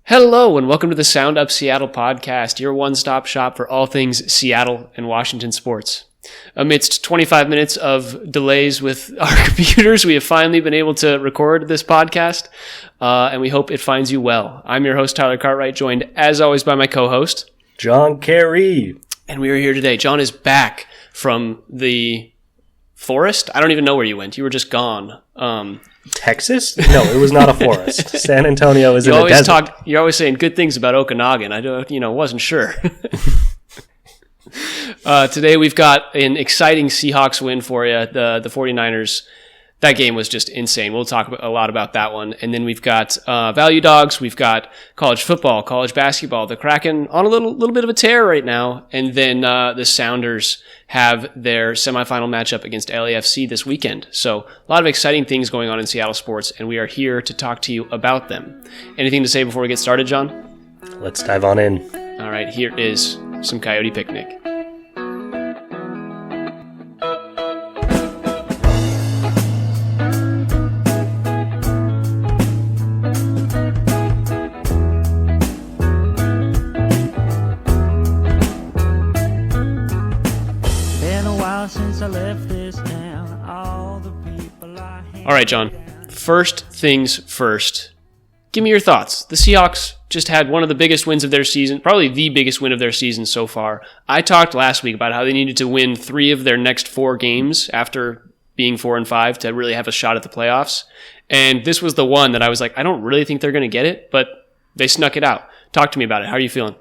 Hello and welcome to the Sound Up Seattle podcast, your one-stop shop for all things Seattle and Washington sports. Amidst 25 minutes of delays with our computers, we have finally been able to record this podcast, and we hope it finds you well. I'm your host, Tyler Cartwright, joined as always by my co-host, John Carey. And we are here today. John is back from the forest. I don't even know where you went. You were just gone. Texas? No, it was not a forest. San Antonio is in a desert. You're always saying good things about Okanagan. I wasn't sure. Today we've got an exciting Seahawks win for you. The 49ers. That game was just insane. We'll talk a lot about that one. And then we've got value dogs. We've got college football, college basketball. The Kraken on a little bit of a tear right now. And then the Sounders have their semifinal matchup against LAFC this weekend. So a lot of exciting things going on in Seattle sports, and we are here to talk to you about them. Anything to say before we get started, John? Let's dive on in. All right, here is some Coyote Picnic. All right, John. First things first. Give me your thoughts. The Seahawks just had one of the biggest wins of their season, probably the biggest win of their season so far. I talked last week about how they needed to win 3 of their next 4 games after being 4-5 to really have a shot at the playoffs. And this was the one that I was like, I don't really think they're going to get it, but they snuck it out. Talk to me about it. How are you feeling?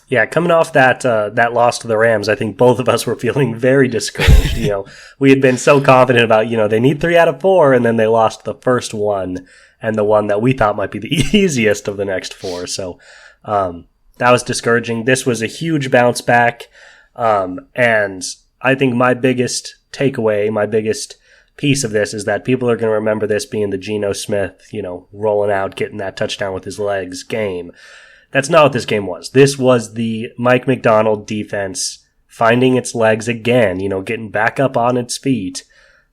Yeah, coming off that loss to the Rams, I think both of us were feeling very discouraged. We had been so confident about, they need 3 out of 4, and then they lost the first one, and the one that we thought might be the easiest of the next 4. So that was discouraging. This was a huge bounce back, and I think my biggest takeaway, my biggest piece of this is that people are going to remember this being the Geno Smith, rolling out, getting that touchdown with his legs game. That's not what this game was. This was the Mike Macdonald defense finding its legs again, getting back up on its feet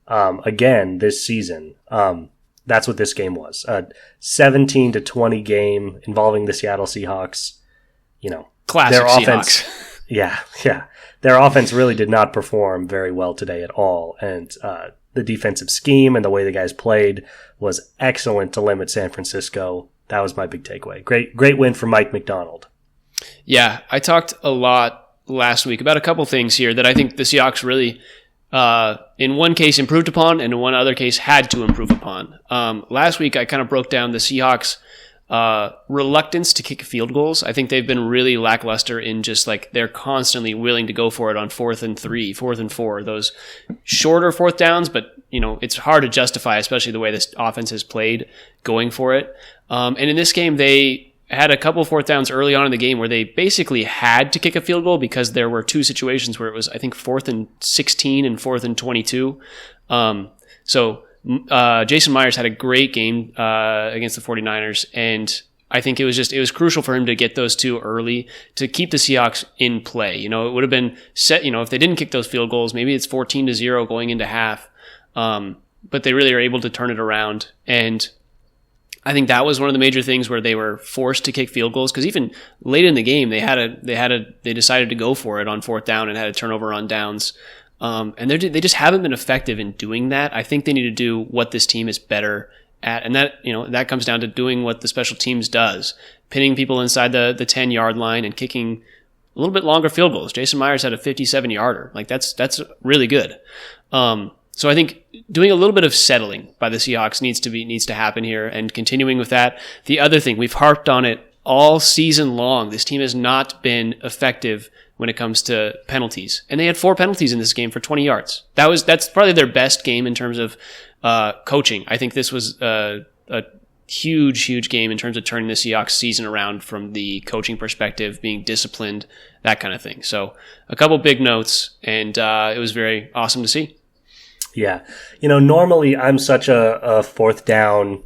again this season. That's what this game was. A 17-20 game involving the Seattle Seahawks. Classic their offense. Seahawks. Yeah. Their offense really did not perform very well today at all. And the defensive scheme and the way the guys played was excellent to limit San Francisco. That was my big takeaway. Great win for Mike Macdonald. Yeah, I talked a lot last week about a couple things here that I think the Seahawks really, in one case, improved upon, and in one other case, had to improve upon. Last week, I kind of broke down the Seahawks' reluctance to kick field goals. I think they've been really lackluster in just like they're constantly willing to go for it on 4th and 3, 4th and 4, those shorter 4th downs, but it's hard to justify, especially the way this offense has played going for it. And in this game, they had a couple 4th downs early on in the game where they basically had to kick a field goal because there were 2 situations where it was, I think, 4th and 16 and 4th and 22. So Jason Myers had a great game against the 49ers, and I think it was crucial for him to get those 2 early to keep the Seahawks in play. It would have been set, if they didn't kick those field goals, maybe it's 14-0 going into half. But they really are able to turn it around, and I think that was one of the major things where they were forced to kick field goals, because even late in the game they decided to go for it on 4th down and had a turnover on downs. And they just haven't been effective in doing that. I think they need to do what this team is better at, and that comes down to doing what the special teams does, pinning people inside the 10-yard line and kicking a little bit longer field goals. Jason Myers had a 57-yarder. Like that's really good. So I think doing a little bit of settling by the Seahawks needs to happen here, and continuing with that. The other thing, we've harped on it all season long. This team has not been effective when it comes to penalties, and they had 4 penalties in this game for 20 yards. That's probably their best game in terms of coaching. I think this was a huge game in terms of turning the Seahawks season around from the coaching perspective, being disciplined, that kind of thing. So a couple big notes, and it was very awesome to see. Yeah. Normally I'm such a 4th down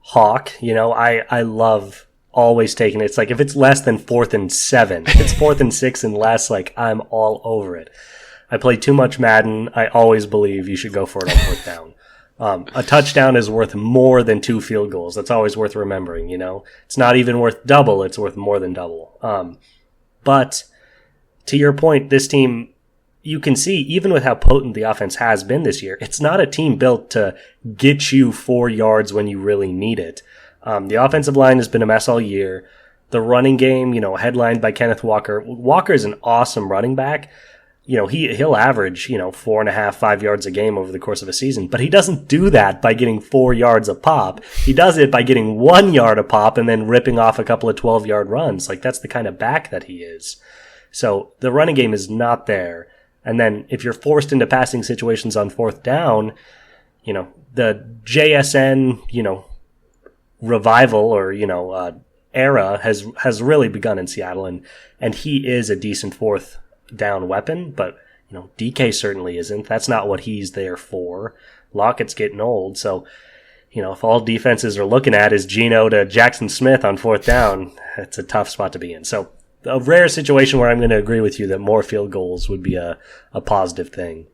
hawk. I love always taking it. It's like if it's less than 4th and 7, if it's 4th and 6 and less, like I'm all over it. I play too much Madden. I always believe you should go for it on 4th down. A touchdown is worth more than 2 field goals. That's always worth remembering, you know? It's not even worth double, it's worth more than double. But to your point, this team, you can see, even with how potent the offense has been this year, it's not a team built to get you 4 yards when you really need it. The offensive line has been a mess all year. The running game, you know, headlined by Kenneth Walker. Walker is an awesome running back. You know, he'll average, 4.5, 5 yards a game over the course of a season, but he doesn't do that by getting 4 yards a pop. He does it by getting 1 yard a pop and then ripping off a couple of 12-yard runs. Like, that's the kind of back that he is. So the running game is not there. And then if you're forced into passing situations on 4th down, the JSN, revival or, era has really begun in Seattle, and he is a decent 4th down weapon, but DK certainly isn't. That's not what he's there for. Lockett's getting old, so if all defenses are looking at is Geno to Jackson Smith on 4th down, it's a tough spot to be in. So a rare situation where I'm going to agree with you that more field goals would be a positive thing.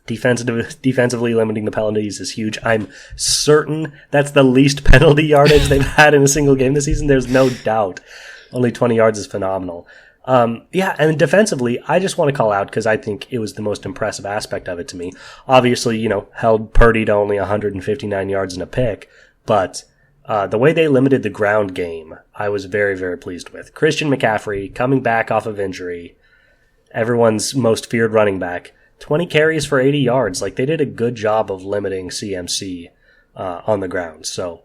Defensively limiting the penalties is huge. I'm certain that's the least penalty yardage they've had in a single game this season. There's no doubt. Only 20 yards is phenomenal. And defensively, I just want to call out because I think it was the most impressive aspect of it to me. Obviously, held Purdy to only 159 yards and a pick, but the way they limited the ground game, I was very, very pleased with. Christian McCaffrey coming back off of injury, everyone's most feared running back, 20 carries for 80 yards. Like, they did a good job of limiting CMC on the ground. So,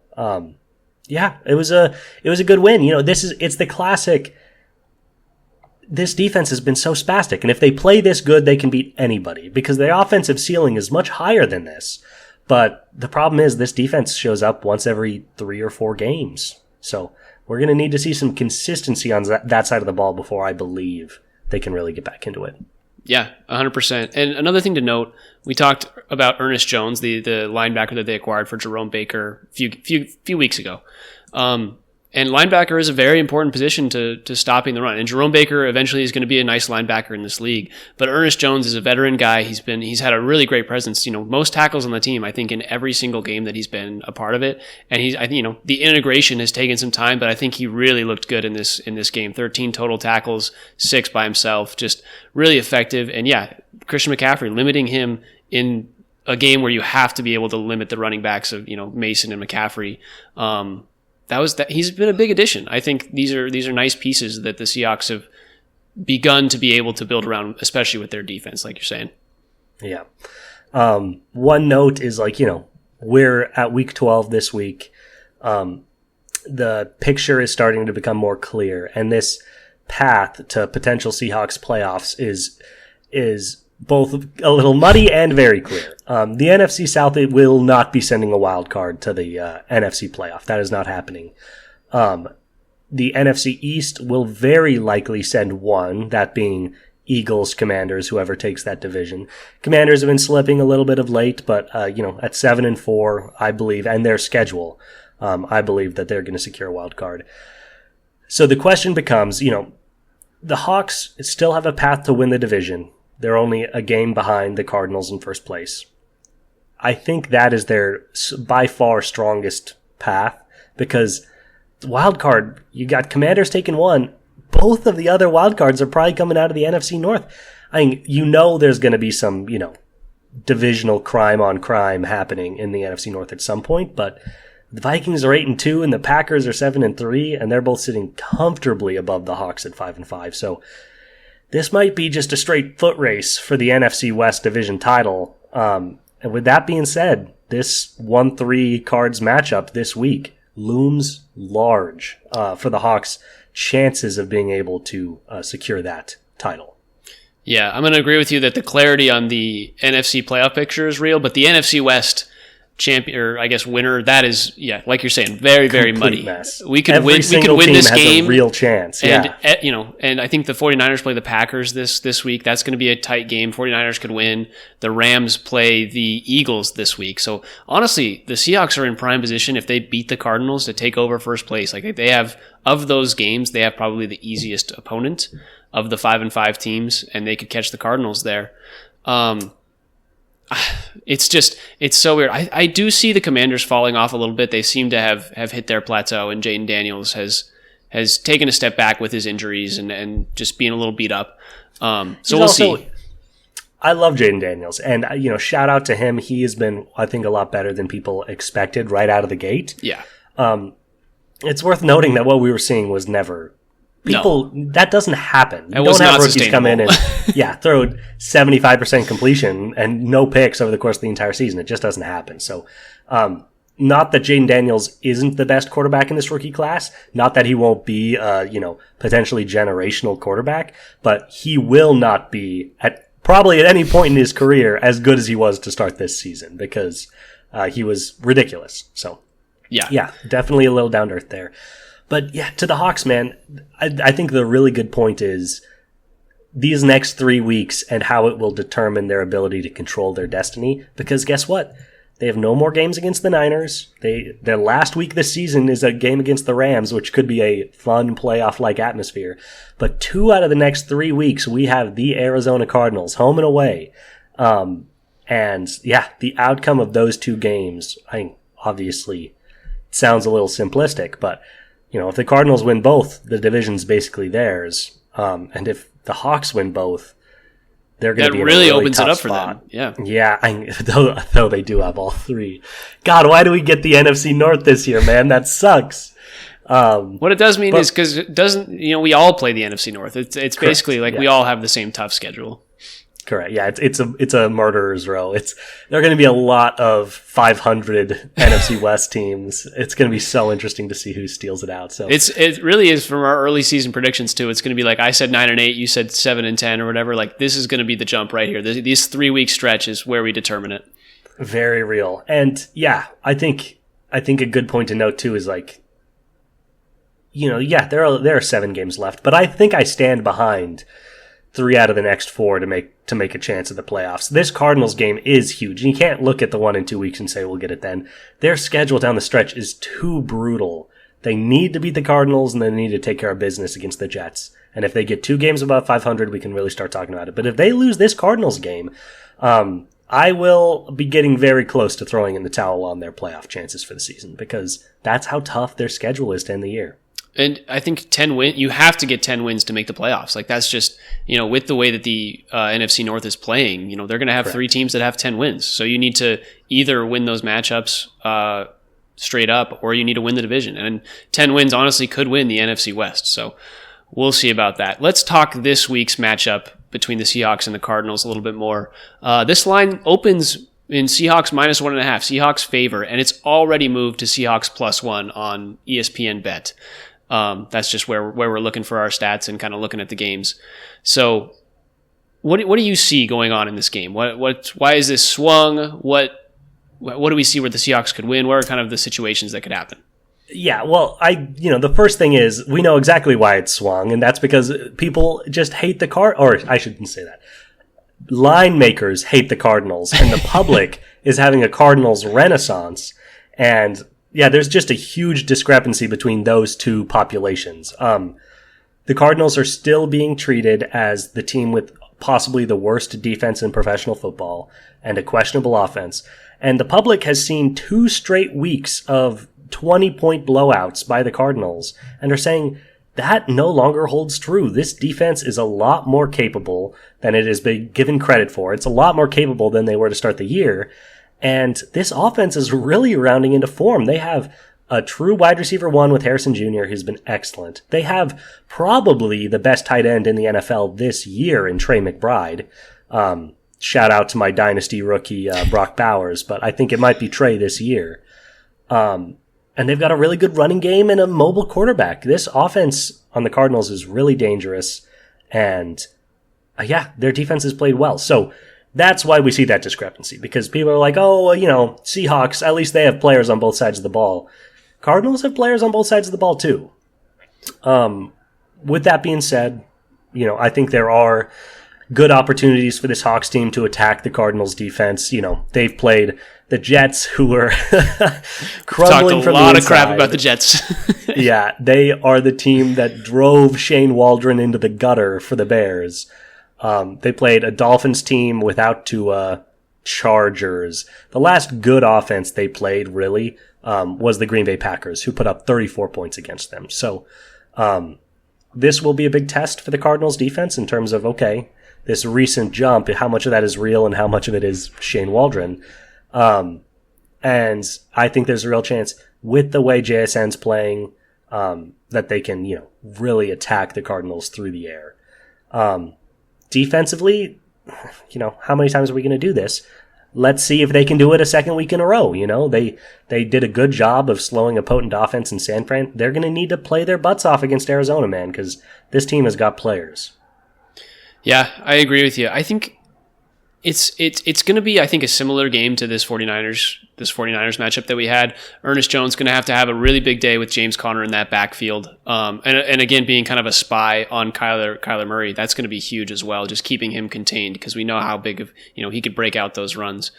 it was a good win. It's the classic. This defense has been so spastic, and if they play this good, they can beat anybody because their offensive ceiling is much higher than this. But the problem is this defense shows up once every 3 or 4 games. So we're going to need to see some consistency on that side of the ball before I believe they can really get back into it. Yeah, 100%. And another thing to note, we talked about Ernest Jones, the linebacker that they acquired for Jerome Baker a few weeks ago. And linebacker is a very important position to stopping the run. And Jerome Baker eventually is going to be a nice linebacker in this league. But Ernest Jones is a veteran guy. He's had a really great presence. Most tackles on the team, I think, in every single game that he's been a part of it. And the integration has taken some time, but I think he really looked good in this game. 13 total tackles, 6 by himself, just really effective. And Christian McCaffrey, limiting him in a game where you have to be able to limit the running backs of Mason and McCaffrey. He's been a big addition. I think these are nice pieces that the Seahawks have begun to be able to build around, especially with their defense, like you're saying. Yeah. One note is we're at week 12 this week. The picture is starting to become more clear, and this path to potential Seahawks playoffs is both a little muddy and very clear. The NFC South, it will not be sending a wild card to the NFC playoff. That is not happening. The NFC East will very likely send one, that being Eagles, Commanders, whoever takes that division. Commanders have been slipping a little bit of late, but at 7-4, I believe, and their schedule, I believe that they're going to secure a wild card. So the question becomes, the Hawks still have a path to win the division. They're only a game behind the Cardinals in first place. I think that is their by far strongest path because the wild card, you got Commanders taking one. Both of the other wild cards are probably coming out of the NFC North. I mean, there's going to be some, divisional crime on crime happening in the NFC North at some point, but the Vikings are 8-2 and the Packers are 7-3, and they're both sitting comfortably above the Hawks at 5-5. So this might be just a straight foot race for the NFC West division title. And with that being said, this 1-3 Cards matchup this week looms large for the Hawks' chances of being able to secure that title. Yeah, I'm going to agree with you that the clarity on the NFC playoff picture is real, but the NFC West champion, or I guess winner, that is, like you're saying, very, very muddy. Mess. We could win this game. Has a real chance. And, and I think the 49ers play the Packers this week. That's going to be a tight game. 49ers could win. The Rams play the Eagles this week. So honestly, the Seahawks are in prime position if they beat the Cardinals to take over first place. Like, they have, of those games, they have probably the easiest opponent of the 5-5 teams, and they could catch the Cardinals there. it's so weird. I do see the Commanders falling off a little bit. They seem to have hit their plateau, and Jaden Daniels has taken a step back with his injuries and just being a little beat up. So we'll see. I love Jaden Daniels, and shout out to him. He has been, I think, a lot better than people expected right out of the gate. Yeah. It's worth noting that what we were seeing was never that doesn't happen. You don't have rookies come in and throw 75% completion and no picks over the course of the entire season. It just doesn't happen. So, not that Jaden Daniels isn't the best quarterback in this rookie class, not that he won't be potentially generational quarterback, but he will not be probably at any point in his career as good as he was to start this season, because he was ridiculous. So yeah, definitely a little down to earth there. But yeah, to the Hawks, man, I think the really good point is these next 3 weeks and how it will determine their ability to control their destiny. Because guess what? They have no more games against the Niners. Their last week this season is a game against the Rams, which could be a fun playoff-like atmosphere. But 2 out of the next 3 weeks, we have the Arizona Cardinals, home and away. And yeah, the outcome of those 2 games, I think, obviously sounds a little simplistic, but if the Cardinals win both, the division's basically theirs. And if the Hawks win both, they're going to be in a really opens it up spot. For them. Yeah. Though they do have all 3. God, why do we get the NFC North this year, man? That sucks. What it does mean is because it doesn't, we all play the NFC North. It's basically like we all have the same tough schedule. Correct. Yeah, it's a murderer's row. There are going to be a lot of 500 NFC West teams. It's going to be so interesting to see who steals it out. So it really is from our early season predictions too. It's going to be like I said 9-8, you said 7-10 or whatever. Like this is going to be the jump right here. These 3 week stretch is where we determine it. Very real. And yeah, I think a good point to note too is like, there are 7 games left, but I think I stand behind 3 out of the next 4 to make a chance at the playoffs. This Cardinals game is huge. And you can't look at the one in 2 weeks and say we'll get it then. Their schedule down the stretch is too brutal. They need to beat the Cardinals and they need to take care of business against the Jets. And if they get 2 games above 500, we can really start talking about it. But if they lose this Cardinals game, I will be getting very close to throwing in the towel on their playoff chances for the season, because that's how tough their schedule is to end the year. And I think 10 wins, you have to get 10 wins to make the playoffs. Like that's just, with the way that the NFC North is playing, they're going to have 3 teams that have 10 wins. So you need to either win those matchups straight up, or you need to win the division. And 10 wins honestly could win the NFC West. So we'll see about that. Let's talk this week's matchup between the Seahawks and the Cardinals a little bit more. This line opens in Seahawks -1.5, Seahawks favor, and it's already moved to Seahawks +1 on ESPN Bet. That's just where we're looking for our stats and kind of looking at the games. So what do you see going on in this game? Why is this swung? What do we see where the Seahawks could win? What are kind of the situations that could happen? Yeah, well, the first thing is we know exactly why it's swung, and that's because people just hate the or I shouldn't say that. Line makers hate the Cardinals, and the public is having a Cardinals renaissance, and yeah, there's just a huge discrepancy between those 2 populations. The Cardinals are still being treated as the team with possibly the worst defense in professional football and a questionable offense. And the public has seen 2 straight weeks of 20-point blowouts by the Cardinals and are saying that no longer holds true. This defense is a lot more capable than it has been given credit for. It's a lot more capable than they were to start the year. And this offense is really rounding into form. They have a true wide receiver 1 with Harrison Jr., who's been excellent. They have probably the best tight end in the NFL this year in Trey McBride. Shout out to my dynasty rookie, Brock Bowers, but I think it might be Trey this year. And they've got a really good running game and a mobile quarterback. This offense on the Cardinals is really dangerous. And their defense has played well. So that's why we see that discrepancy, because people are like, Seahawks, at least they have players on both sides of the ball. Cardinals have players on both sides of the ball too. With that being said, I think there are good opportunities for this Hawks team to attack the Cardinals defense. They've played the Jets, who were crumbling from the inside. Talked a lot of crap about the Jets. Yeah, they are the team that drove Shane Waldron into the gutter for the Bears. They played a Dolphins team without Tua, Chargers. The last good offense they played really was the Green Bay Packers, who put up 34 points against them. So this will be a big test for the Cardinals defense in terms of, okay, this recent jump, how much of that is real and how much of it is Shane Waldron. And I think there's a real chance with the way JSN's playing that they can, really attack the Cardinals through the air. Defensively, how many times are we going to do this? Let's see if they can do it a second week in a row. They did a good job of slowing a potent offense in San Fran. They're going to need to play their butts off against Arizona, man, because this team has got players. Yeah, I agree with you. I think it's going to be, I think, a similar game to this 49ers matchup that we had. Ernest Jones going to have a really big day with James Conner in that backfield. And again, being kind of a spy on Kyler Murray, that's going to be huge as well, just keeping him contained because we know how big of, he could break out those runs.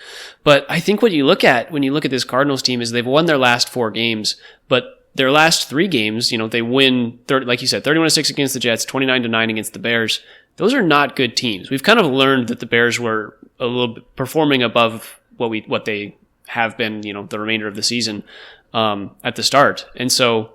But I think what you look at when you look at this Cardinals team is they've won their last 4 games, but their last 3 games, they win, like you said, 31-6 against the Jets, 29-9 against the Bears. Those are not good teams. We've kind of learned that the Bears were a little bit performing above what they have been, the remainder of the season at the start. And so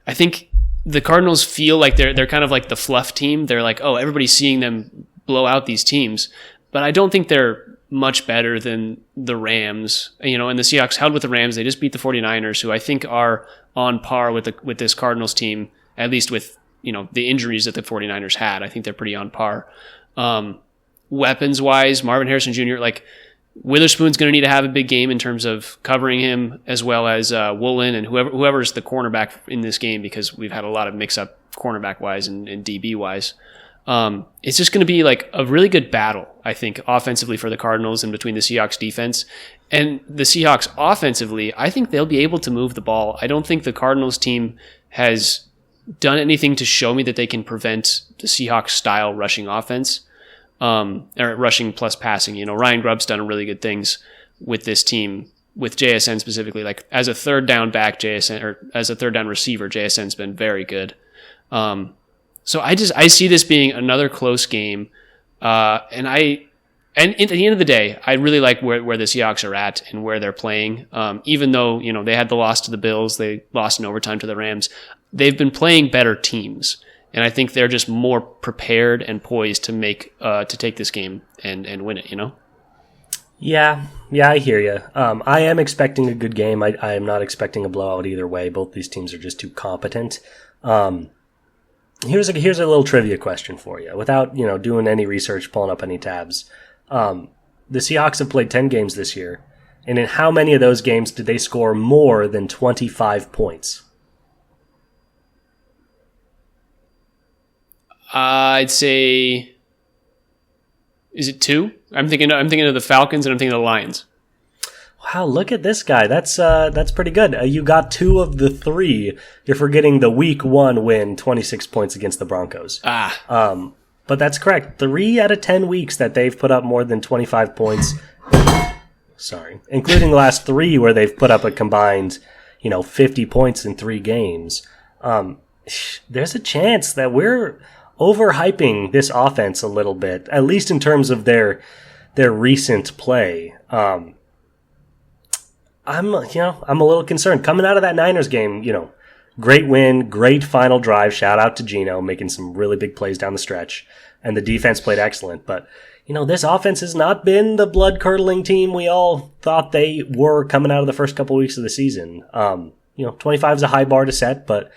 I think the Cardinals feel like they're kind of like the fluff team. They're like, oh, everybody's seeing them blow out these teams. But I don't think they're much better than the Rams. And the Seahawks held with the Rams. They just beat the 49ers, who I think are on par with this Cardinals team, at least with the injuries that the 49ers had. I think they're pretty on par. Weapons-wise, Marvin Harrison Jr., Witherspoon's going to need to have a big game in terms of covering him, as well as Woolen and whoever's the cornerback in this game, because we've had a lot of mix-up cornerback-wise and DB-wise. It's just going to be a really good battle, I think, offensively for the Cardinals and between the Seahawks defense. And the Seahawks offensively, I think they'll be able to move the ball. I don't think the Cardinals team has done anything to show me that they can prevent the Seahawks style rushing offense, or rushing plus passing. Ryan Grubb's done really good things with this team, with JSN specifically, as a third down back, JSN, or as a third down receiver, JSN's been very good. So I see this being another close game. And at the end of the day, I really like where the Seahawks are at and where they're playing. Even though, they had the loss to the Bills, they lost in overtime to the Rams. They've been playing better teams, and I think they're just more prepared and poised to take this game and win it. Yeah, I hear you. I am expecting a good game. I am not expecting a blowout either way. Both these teams are just too competent. Here's a little trivia question for you, without doing any research, pulling up any tabs. The Seahawks have played 10 games this year, and in how many of those games did they score more than 25 points? I'd say, is it 2? I'm thinking of the Falcons and I'm thinking of the Lions. Wow, look at this guy. That's pretty good. You got 2 of the 3. You're forgetting the week 1 win, 26 points against the Broncos. But that's correct. 3 out of 10 weeks that they've put up more than 25 points. Sorry, including the last 3 where they've put up a combined, 50 points in 3 games. There's a chance that we're overhyping this offense a little bit, at least in terms of their recent play. I'm a little concerned coming out of that Niners game. Great win, great final drive. Shout out to Geno making some really big plays down the stretch, and the defense played excellent. But this offense has not been the blood curdling team we all thought they were coming out of the first couple weeks of the season. 25 is a high bar to set, but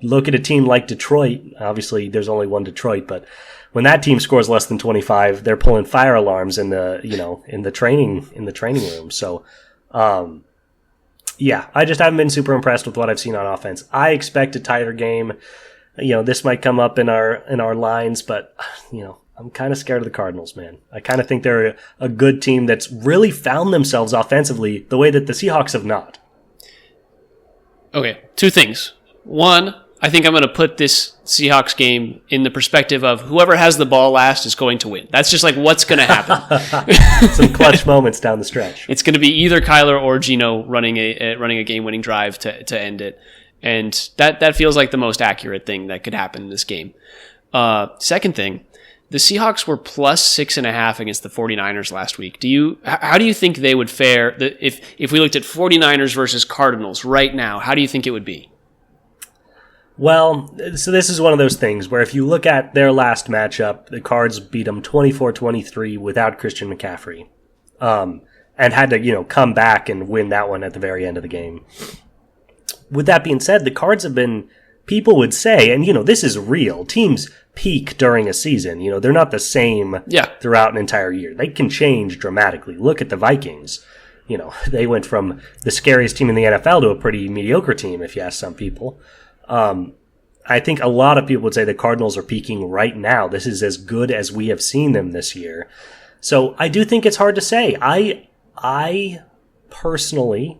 look at a team like Detroit. Obviously, there's only one Detroit, but when that team scores less than 25, they're pulling fire alarms in the training room. So, I just haven't been super impressed with what I've seen on offense. I expect a tighter game. This might come up in our lines, but I'm kind of scared of the Cardinals, man. I kind of think they're a good team that's really found themselves offensively the way that the Seahawks have not. Okay, 2 things. 1, I think I'm going to put this Seahawks game in the perspective of whoever has the ball last is going to win. That's just what's going to happen. Some clutch moments down the stretch. It's going to be either Kyler or Geno running a game-winning drive to end it. And that feels like the most accurate thing that could happen in this game. Second thing, The Seahawks were plus 6.5 against the 49ers last week. How do you think they would fare if we looked at 49ers versus Cardinals right now? How do you think it would be? Well, so this is one of those things where if you look at their last matchup, the Cards beat them 24-23 without Christian McCaffrey, and had to, come back and win that one at the very end of the game. With that being said, the Cards have been, people would say, and this is real, teams peak during a season. They're not the same throughout an entire year. They can change dramatically. Look at the Vikings. They went from the scariest team in the NFL to a pretty mediocre team, if you ask some people. I think a lot of people would say the Cardinals are peaking right now. This is as good as we have seen them this year. So I do think it's hard to say. I personally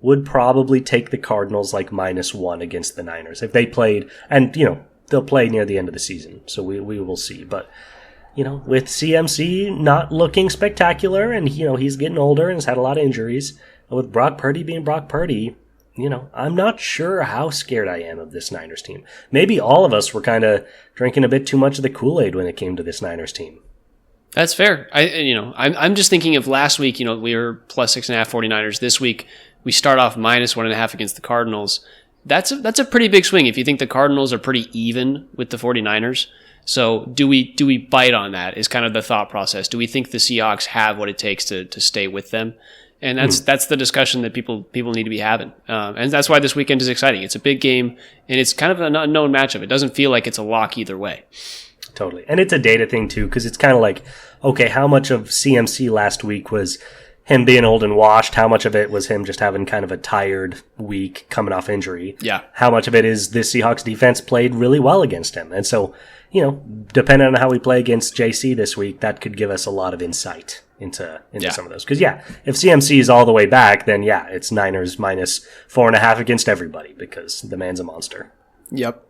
would probably take the Cardinals like -1 against the Niners if they played, and they'll play near the end of the season, so we will see. But with CMC not looking spectacular, and he's getting older and has had a lot of injuries, and with Brock Purdy being Brock Purdy, I'm not sure how scared I am of this Niners team. Maybe all of us were kind of drinking a bit too much of the Kool-Aid when it came to this Niners team. That's fair. I'm just thinking of last week. We were plus 6.5 49ers. This week we start off -1.5 against the Cardinals. That's a pretty big swing if you think the Cardinals are pretty even with the 49ers. So do we bite on that is kind of the thought process. Do we think the Seahawks have what it takes to stay with them? And that's the discussion that people need to be having. And that's why this weekend is exciting. It's a big game, and it's kind of an unknown matchup. It doesn't feel like it's a lock either way. Totally. And it's a data thing, too, because it's kind of like, okay, how much of CMC last week was him being old and washed? How much of it was him just having kind of a tired week coming off injury? Yeah. How much of it is this Seahawks defense played really well against him? And so, depending on how we play against JC this week, that could give us a lot of insight into some of those. Because, if CMC is all the way back, then, it's Niners -4.5 against everybody because the man's a monster. Yep.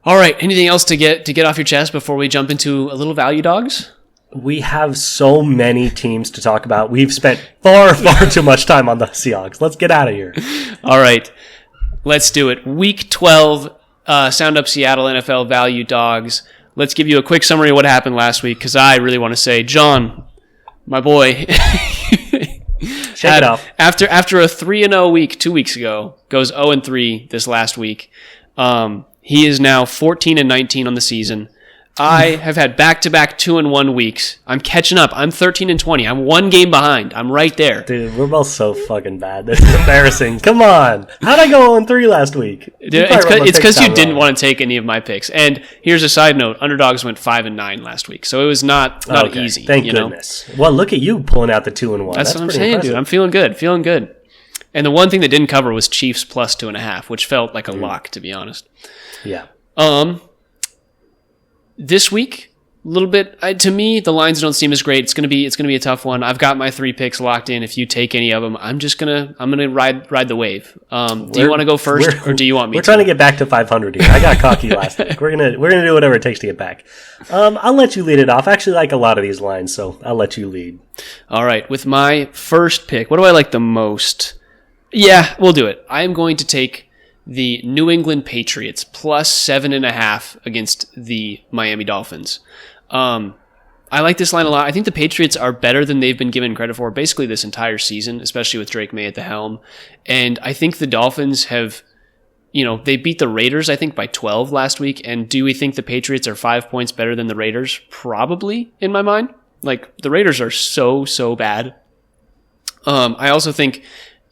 All right. Anything else to get off your chest before we jump into a little value dogs? We have so many teams to talk about. We've spent far, far too much time on the Seahawks. Let's get out of here. All right. Let's do it. Week 12, Sound Up Seattle NFL value dogs. Let's give you a quick summary of what happened last week because I really want to say, John, my boy, shake it off. After a 3-0 week 2 weeks ago, goes 0-3 this last week. He is now 14-19 on the season. I have had back-to-back 2-1 weeks. I'm catching up. I'm 13-20. I'm one game behind. I'm right there. Dude, we're both so fucking bad. This is embarrassing. Come on. How'd I go 0-3 last week? Dude, it's because you didn't want to take any of my picks. And here's a side note. Underdogs went 5-9 last week. So it was not easy. Thank goodness. Well, look at you pulling out the 2-1. That's what I'm saying, dude. I'm feeling good. And the one thing that didn't cover was Chiefs plus 2.5, which felt like a lock, to be honest. Yeah. This week, a little bit. To me, the lines don't seem as great. It's gonna be a tough one. I've got my 3 picks locked in. If you take any of them, I'm gonna ride the wave. Do you want to go first, or do you want me? We're trying to get back to 500 here. I got cocky last week. We're gonna do whatever it takes to get back. I'll let you lead it off. I actually like a lot of these lines, so I'll let you lead. All right. With my first pick, what do I like the most? Yeah, we'll do it. I am going to take the New England Patriots plus 7.5 against the Miami Dolphins. I like this line a lot. I think the Patriots are better than they've been given credit for basically this entire season, especially with Drake May at the helm. And I think the Dolphins have, they beat the Raiders, I think, by 12 last week. And do we think the Patriots are 5 points better than the Raiders? Probably, in my mind. Like, the Raiders are so bad. I also think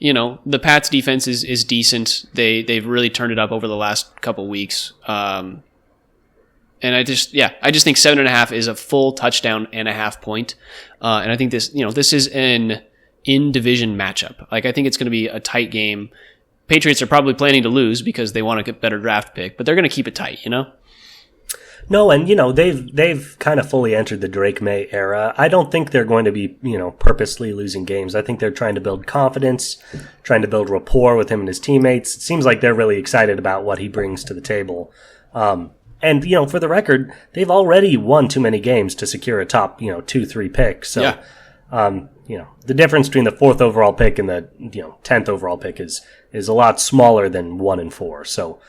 the Pats defense is decent. They've really turned it up over the last couple weeks. And I just think 7.5 is a full touchdown and a half point. And I think this is an in-division matchup. Like, I think it's going to be a tight game. Patriots are probably planning to lose because they want to get better draft pick, but they're going to keep it tight, No, and they've kind of fully entered the Drake May era. I don't think they're going to be, purposely losing games. I think they're trying to build confidence, trying to build rapport with him and his teammates. It seems like they're really excited about what he brings to the table. And for the record, they've already won too many games to secure a top, 2-3 pick. So, the difference between the 4th overall pick and the, 10th overall pick is a lot smaller than 1 and 4. So,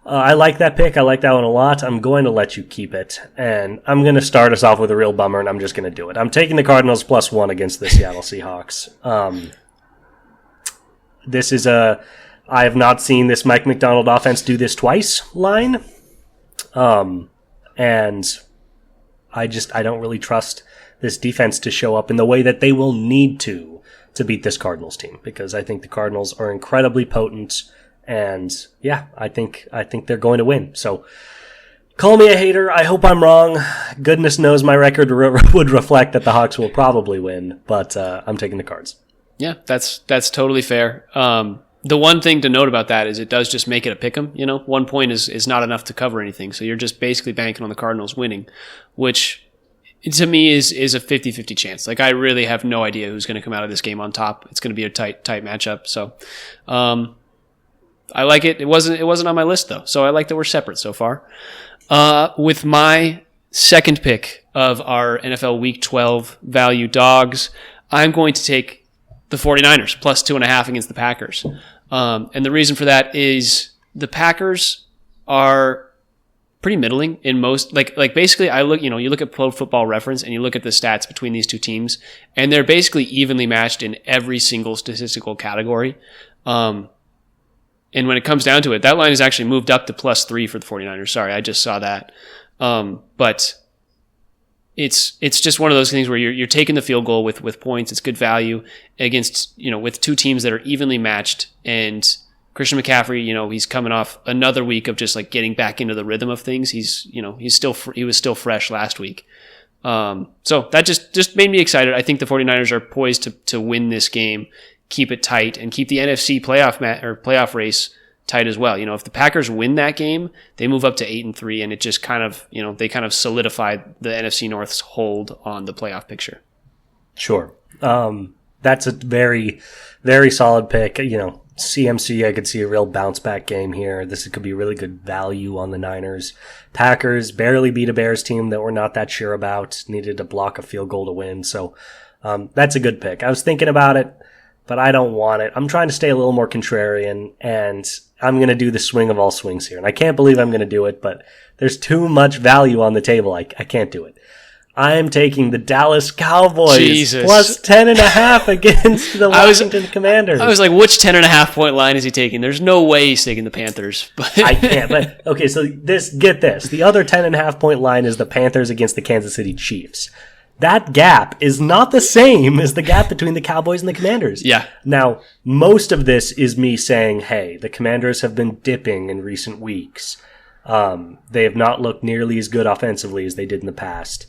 I like that pick. I like that one a lot. I'm going to let you keep it. And I'm going to start us off with a real bummer, and I'm just going to do it. I'm taking the Cardinals +1 against the Seattle Seahawks. This is I have not seen this Mike McDonald offense do this twice line. And I don't really trust this defense to show up in the way that they will need to beat this Cardinals team, because I think the Cardinals are incredibly potent. And yeah, I think they're going to win. So call me a hater. I hope I'm wrong. Goodness knows my record would reflect that the Hawks will probably win, but I'm taking the Cards. Yeah, that's totally fair. The one thing to note about that is it does just make it a pick'em. 1 point is not enough to cover anything. So you're just basically banking on the Cardinals winning, which to me is a 50-50 chance. Like, I really have no idea who's going to come out of this game on top. It's going to be a tight matchup. So, I like it. It wasn't on my list though. So I like that we're separate so far. With my second pick of our NFL Week 12 value dogs, I'm going to take the 49ers +2.5 against the Packers. And the reason for that is the Packers are pretty middling in most, like basically you look at Pro Football Reference and you look at the stats between these two teams, and they're basically evenly matched in every single statistical category. And when it comes down to it, that line has actually moved up to +3 for the 49ers. Sorry, I just saw that. But it's just one of those things where you're taking the field goal with points. It's good value against, with two teams that are evenly matched. And Christian McCaffrey, he's coming off another week of just like getting back into the rhythm of things. He was still fresh last week. So that just made me excited. I think the 49ers are poised to win this game, keep it tight, and keep the NFC playoff race tight as well. If the Packers win that game, they move up to 8-3, and it just kind of, they kind of solidify the NFC North's hold on the playoff picture. Sure. That's a very, very solid pick. CMC, I could see a real bounce back game here. This could be really good value on the Niners. Packers barely beat a Bears team that we're not that sure about, needed to block a field goal to win. So, that's a good pick. I was thinking about it, but I don't want it. I'm trying to stay a little more contrarian, and I'm going to do the swing of all swings here. And I can't believe I'm going to do it, but there's too much value on the table. I can't do it. I'm taking the Dallas Cowboys +10.5 against the Washington Commanders. I was like, which 10.5 point line is he taking? There's no way he's taking the Panthers. But I can't. But okay, so get this. The other 10.5 point line is the Panthers against the Kansas City Chiefs. That gap is not the same as the gap between the Cowboys and the Commanders. Yeah. Now, most of this is me saying, hey, the Commanders have been dipping in recent weeks. They have not looked nearly as good offensively as they did in the past.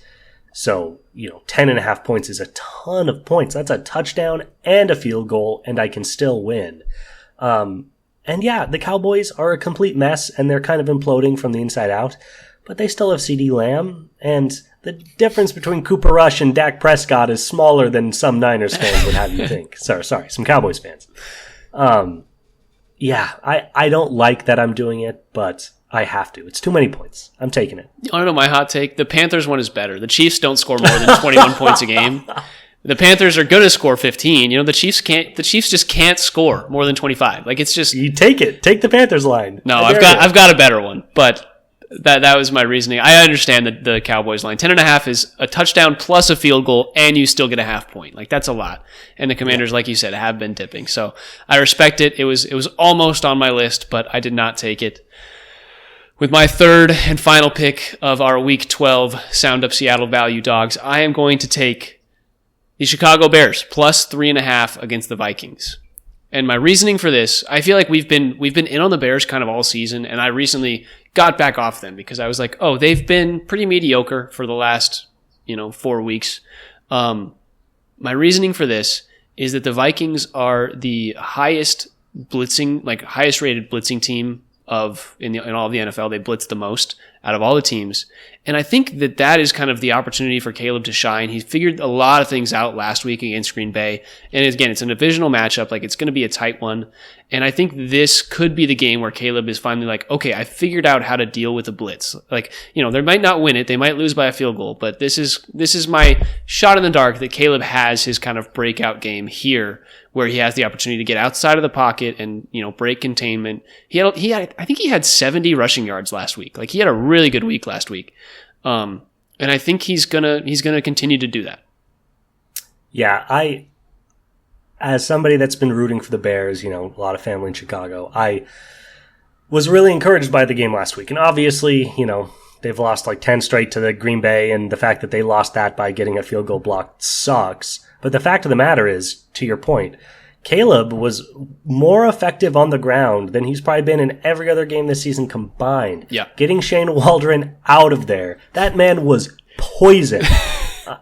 So, 10.5 points is a ton of points. That's a touchdown and a field goal, and I can still win. And yeah, the Cowboys are a complete mess, and they're kind of imploding from the inside out. But they still have CeeDee Lamb, and the difference between Cooper Rush and Dak Prescott is smaller than some Niners fans would have you think. Sorry, some Cowboys fans. Yeah, I don't like that I'm doing it, but I have to. It's too many points. I'm taking it. I don't know, my hot take. The Panthers one is better. The Chiefs don't score more than 21 points a game. The Panthers are going to score 15. The Chiefs just can't score more than 25. Like, it's just, you take it. Take the Panthers line. No, I've got a better one, but that was my reasoning. I understand the Cowboys line. 10.5 is a touchdown plus a field goal, and you still get a half point. Like, that's a lot. And the Commanders, like you said, have been dipping. So I respect it. It was almost on my list, but I did not take it. With my third and final pick of our Week 12 Sound Up Seattle value dogs, I am going to take the Chicago Bears +3.5 against the Vikings. And my reasoning for this, I feel like we've been in on the Bears kind of all season, and I recently got back off them because I was like, oh, they've been pretty mediocre for the last 4 weeks. My reasoning for this is that the Vikings are the highest rated blitzing team in all of the NFL. They blitz the most out of all the teams. And I think that is kind of the opportunity for Caleb to shine. He figured a lot of things out last week against Green Bay. And again, it's a divisional matchup. Like, it's going to be a tight one. And I think this could be the game where Caleb is finally like, okay, I figured out how to deal with a blitz. Like, they might not win it. They might lose by a field goal, but this is my shot in the dark that Caleb has his kind of breakout game here where he has the opportunity to get outside of the pocket and, break containment. I think he had 70 rushing yards last week. Like, he had a really good week last week. And I think he's gonna continue to do that. Yeah, as somebody that's been rooting for the Bears, a lot of family in Chicago, I was really encouraged by the game last week. And obviously, they've lost like 10 straight to the Green Bay, and the fact that they lost that by getting a field goal blocked sucks. But the fact of the matter is, to your point, Caleb was more effective on the ground than he's probably been in every other game this season combined. Yeah. Getting Shane Waldron out of there. That man was poison.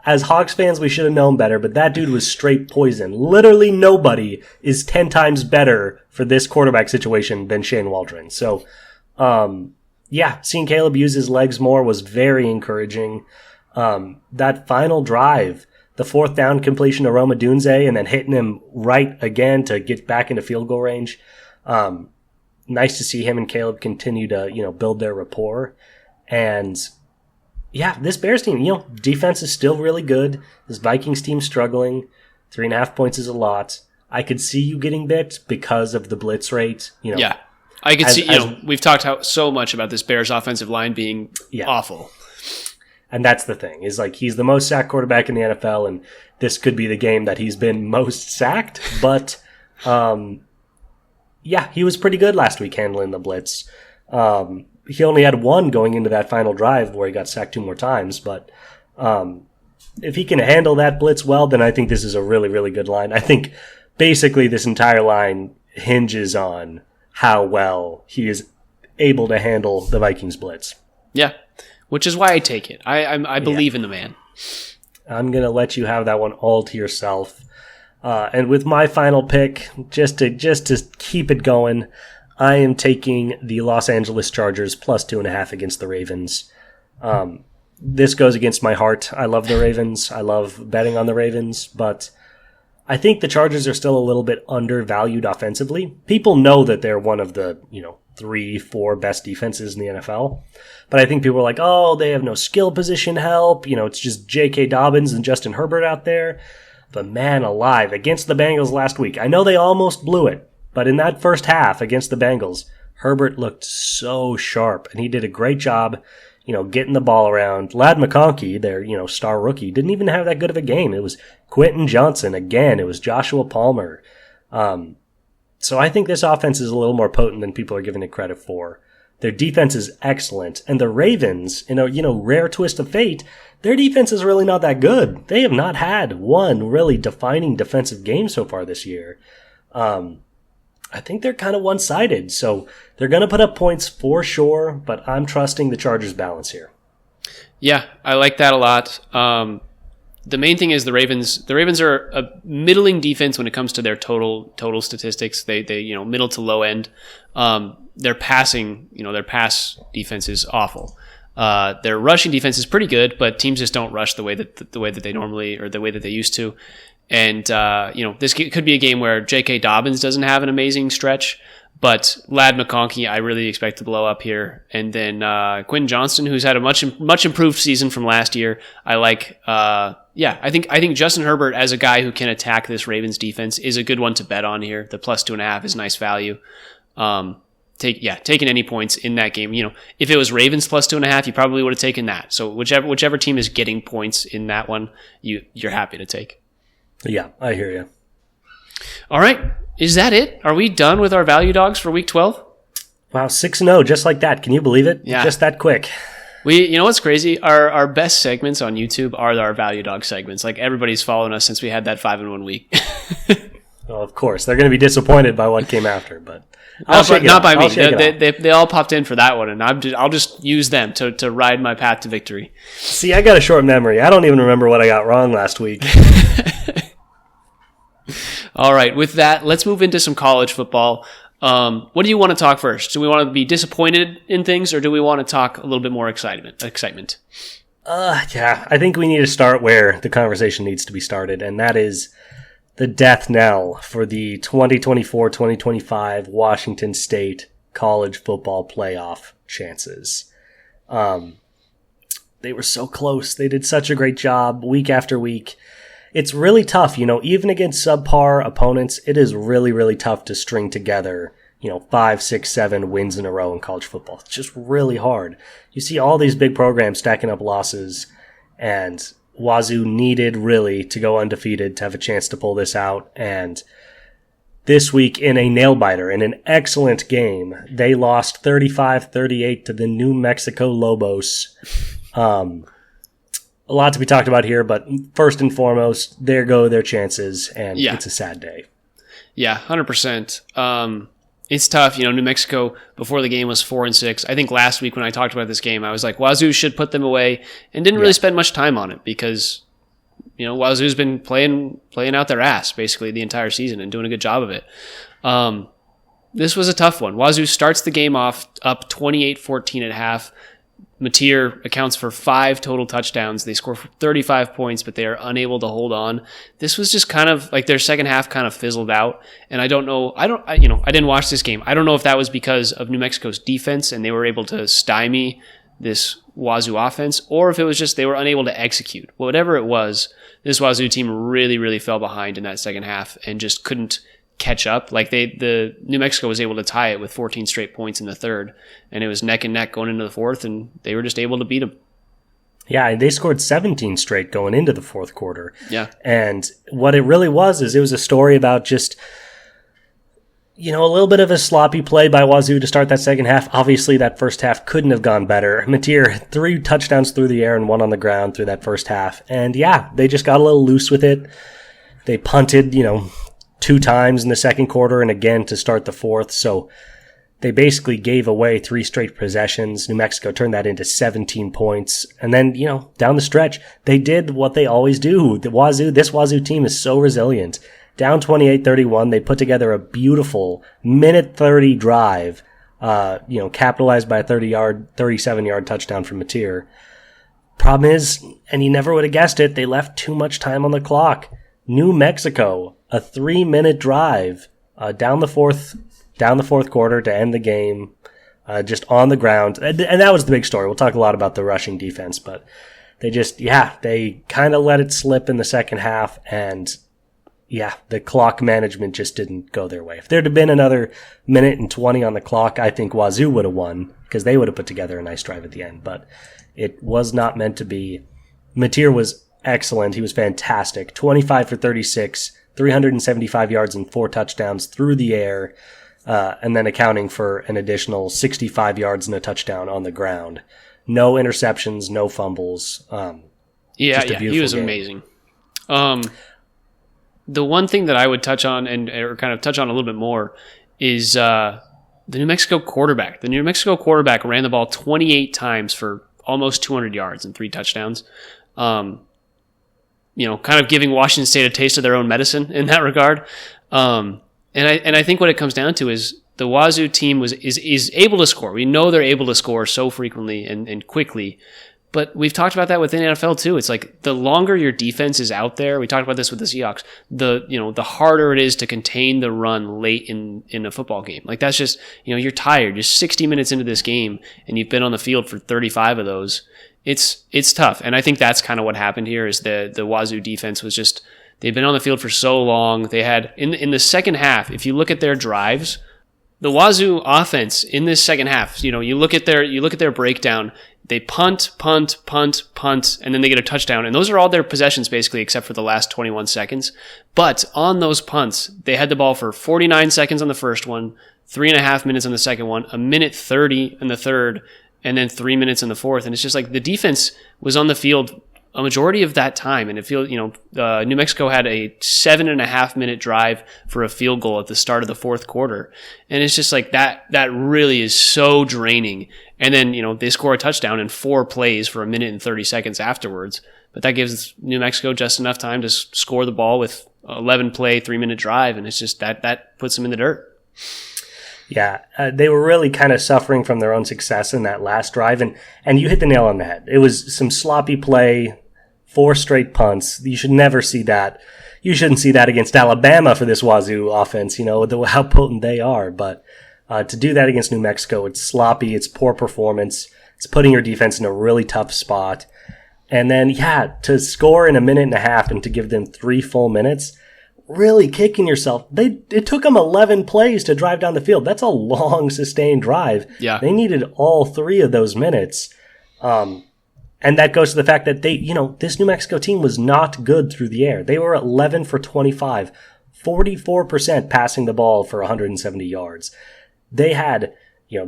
As Hawks fans, we should have known better, but that dude was straight poison. Literally nobody is 10 times better for this quarterback situation than Shane Waldron. So, seeing Caleb use his legs more was very encouraging. That final drive, the fourth down completion to Roma Dunze and then hitting him right again to get back into field goal range. Nice to see him and Caleb continue to, build their rapport. And yeah, this Bears team, defense is still really good. This Vikings team struggling. 3.5 points is a lot. I could see you getting bit because of the blitz rate. Yeah, I could see, we've talked so much about this Bears offensive line being awful. And that's the thing, is like he's the most sacked quarterback in the NFL, and this could be the game that he's been most sacked. But, he was pretty good last week handling the blitz. He only had one going into that final drive where he got sacked 2 more times. But if he can handle that blitz well, then I think this is a really, really good line. I think basically this entire line hinges on how well he is able to handle the Vikings blitz. Yeah, which is why I take it. I believe in the man. I'm going to let you have that one all to yourself. And with my final pick, just to keep it going, I am taking the Los Angeles Chargers plus 2.5 against the Ravens. This goes against my heart. I love the Ravens. I love betting on the Ravens, but I think the Chargers are still a little bit undervalued offensively. People know that they're one of the, 3-4 best defenses in the NFL. But I think people are like, oh, they have no skill position help. It's just J.K. Dobbins and Justin Herbert out there. But man alive, against the Bengals last week, I know they almost blew it. But in that first half against the Bengals, Herbert looked so sharp, and he did a great job, getting the ball around. Ladd McConkey, their, star rookie, didn't even have that good of a game. It was Quentin Johnson again. It was Joshua Palmer. So I think this offense is a little more potent than people are giving it credit for. Their defense is excellent, and the Ravens, in a rare twist of fate, their defense is really not that good. They have not had one really defining defensive game so far this year. I think they're kind of one-sided, so they're going to put up points for sure, but I'm trusting the Chargers' balance here. Yeah, I like that a lot. The main thing is the Ravens. The Ravens are a middling defense when it comes to their total statistics. They middle to low end. Their passing, their pass defense is awful. Their rushing defense is pretty good, but teams just don't rush the way that they normally, or the way that they used to. And, this could be a game where J.K. Dobbins doesn't have an amazing stretch, but Ladd McConkey, I really expect to blow up here. And then Quentin Johnston, who's had a much improved season from last year. I like, I think Justin Herbert, as a guy who can attack this Ravens defense, is a good one to bet on here. The plus 2.5 is nice value. Taking any points in that game. If it was Ravens plus 2.5, you probably would have taken that. So whichever team is getting points in that one, you're happy to take. Yeah, I hear you. All right. Is that it? Are we done with our value dogs for week 12? Wow, 6-0, just like that. Can you believe it? Yeah. Just that quick. What's crazy? Our best segments on YouTube are our value dog segments. Like, everybody's following us since we had that 5-1 week. Well, of course. They're going to be disappointed by what came after, but not by me. They all popped in for that one, and I'll just use them to ride my path to victory. See, I got a short memory. I don't even remember what I got wrong last week. All right, with that, let's move into some college football. What do you want to talk first? Do we want to be disappointed in things, or do we want to talk a little bit more excitement? I think we need to start where the conversation needs to be started, and that is the death knell for the 2024-2025 Washington State college football playoff chances. They were so close. They did such a great job week after week. it's really tough, even against subpar opponents, it is really, really tough to string together, 5, 6, 7 wins in a row in college football. It's just really hard. You see all these big programs stacking up losses, and Wazoo needed really to go undefeated to have a chance to pull this out. And this week in a nail-biter, in an excellent game, they lost 35-38 to the New Mexico Lobos. A lot to be talked about here, but first and foremost, there go their chances, and it's a sad day. Yeah, 100%. It's tough. New Mexico before the game was 4-6. I think last week when I talked about this game, I was like, Wazoo should put them away, and didn't really spend much time on it because, Wazoo's been playing out their ass basically the entire season and doing a good job of it. This was a tough one. Wazoo starts the game off up 28-14 at half. Mateer accounts for 5 total touchdowns. They score for 35 points, but they are unable to hold on. This was just kind of like their second half kind of fizzled out. And I don't know. I didn't watch this game. I don't know if that was because of New Mexico's defense and they were able to stymie this Wazoo offense, or if it was just they were unable to execute. Whatever it was, this Wazoo team really, really fell behind in that second half and just couldn't catch up. Like the New Mexico was able to tie it with 14 straight points in the third, and it was neck and neck going into the fourth, and they were just able to beat them. Yeah, they scored 17 straight going into the fourth quarter. Yeah. And what it really was is it was a story about just, a little bit of a sloppy play by Wazoo to start that second half. Obviously, that first half couldn't have gone better. Mateer, 3 touchdowns through the air and 1 on the ground through that first half. And they just got a little loose with it. They punted, 2 times in the second quarter and again to start the fourth. So they basically gave away 3 straight possessions. New Mexico turned that into 17 points. And then, down the stretch, they did what they always do. This Wazoo team is so resilient. Down 28-31, they put together a beautiful minute 30 drive, capitalized by a 37-yard touchdown from Mateer. Problem is, and you never would have guessed it, they left too much time on the clock. New Mexico, a 3-minute drive down the fourth quarter to end the game, just on the ground. And that was the big story. We'll talk a lot about the rushing defense, but they kind of let it slip in the second half, and the clock management just didn't go their way. If there'd have been another minute and 20 on the clock, I think Wazoo would have won because they would have put together a nice drive at the end, but it was not meant to be. Mateer was excellent. He was fantastic. 25 for 36, 375 yards and 4 touchdowns through the air, and then accounting for an additional 65 yards and a touchdown on the ground. No interceptions, no fumbles. He was amazing. The one thing that I would touch on or kind of touch on a little bit more is the New Mexico quarterback. The New Mexico quarterback ran the ball 28 times for almost 200 yards and 3 touchdowns. Kind of giving Washington State a taste of their own medicine in that regard. And I think what it comes down to is the Wazoo team is able to score. We know they're able to score so frequently and quickly, but we've talked about that within NFL too. It's like the longer your defense is out there, we talked about this with the Seahawks, the harder it is to contain the run late in a football game. Like that's just, you're tired. You're 60 minutes into this game and you've been on the field for 35 of those. It's tough. And I think that's kind of what happened here is the Wazoo defense was just, they've been on the field for so long. They had in the second half, if you look at their drives, the Wazoo offense in this second half, you look at their breakdown, they punt, and then they get a touchdown. And those are all their possessions basically, except for the last 21 seconds. But on those punts, they had the ball for 49 seconds on the first one, 3.5 minutes on the second one, 1:30 in the third, and then 3 minutes in the fourth. And it's just like the defense was on the field a majority of that time. And it feels, New Mexico had a 7.5 minute drive for a field goal at the start of the fourth quarter. And it's just like that really is so draining. And then, they score a touchdown in 4 plays for 1:30 afterwards. But that gives New Mexico just enough time to score the ball with 11 play, 3-minute drive. And it's just that puts them in the dirt. Yeah, they were really kind of suffering from their own success in that last drive. And you hit the nail on the head. It was some sloppy play, 4 straight punts. You should never see that. You shouldn't see that against Alabama for this Wazoo offense, how potent they are. But to do that against New Mexico, it's sloppy, it's poor performance, it's putting your defense in a really tough spot. And then, to score in a minute and a half and to give them 3 full minutes, really kicking yourself. It took them 11 plays to drive down the field. That's a long, sustained drive. Yeah. They needed all 3 of those minutes. And that goes to the fact that this New Mexico team was not good through the air. They were 11 for 25, 44% passing the ball for 170 yards. They had,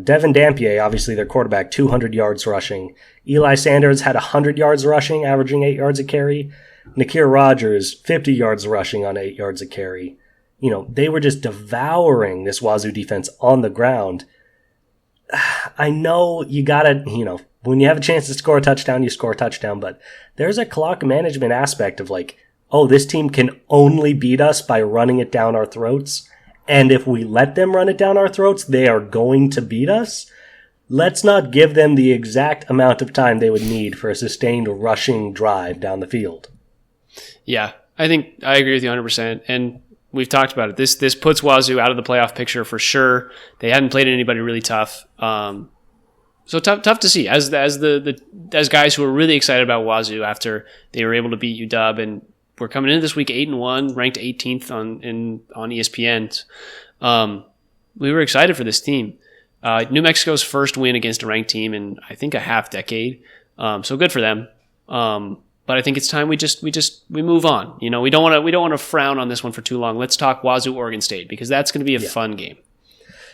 Devin Dampier, obviously their quarterback, 200 yards rushing. Eli Sanders had 100 yards rushing, averaging 8 yards a carry. Nakir Rogers, 50 yards rushing on 8 yards a carry. They were just devouring this Wazoo defense on the ground. I know you gotta, when you have a chance to score a touchdown, you score a touchdown, but there's a clock management aspect of this team can only beat us by running it down our throats. And if we let them run it down our throats, they are going to beat us. Let's not give them the exact amount of time they would need for a sustained rushing drive down the field. Yeah, I think I agree with you 100%. And we've talked about it. This puts Wazoo out of the playoff picture for sure. They hadn't played anybody really tough. So tough to see as guys who are really excited about Wazoo after they were able to beat UW, and we're coming into this week 8-1, ranked 18th on ESPN. We were excited for this team. New Mexico's first win against a ranked team in I think a half decade. So good for them. But I think it's time we move on. We don't want to frown on this one for too long. Let's talk Wazoo Oregon State, because that's going to be a fun game.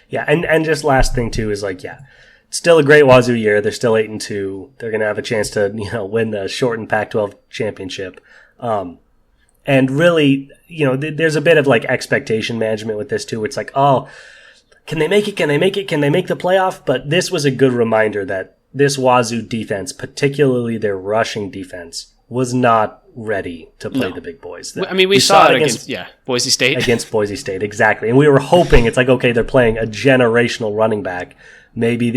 Yeah, and just last thing too is still a great Wazoo year. They're still 8-2. They're going to have a chance to win the shortened Pac-12 championship. And really, there's a bit of expectation management with this too. It's can they make it? Can they make it? Can they make the playoff? But this was a good reminder that this Wazoo defense, particularly their rushing defense, was not ready to play the big boys. I mean, we saw it against Boise State. Against Boise State, exactly. And we were hoping okay, they're playing a generational running back. Maybe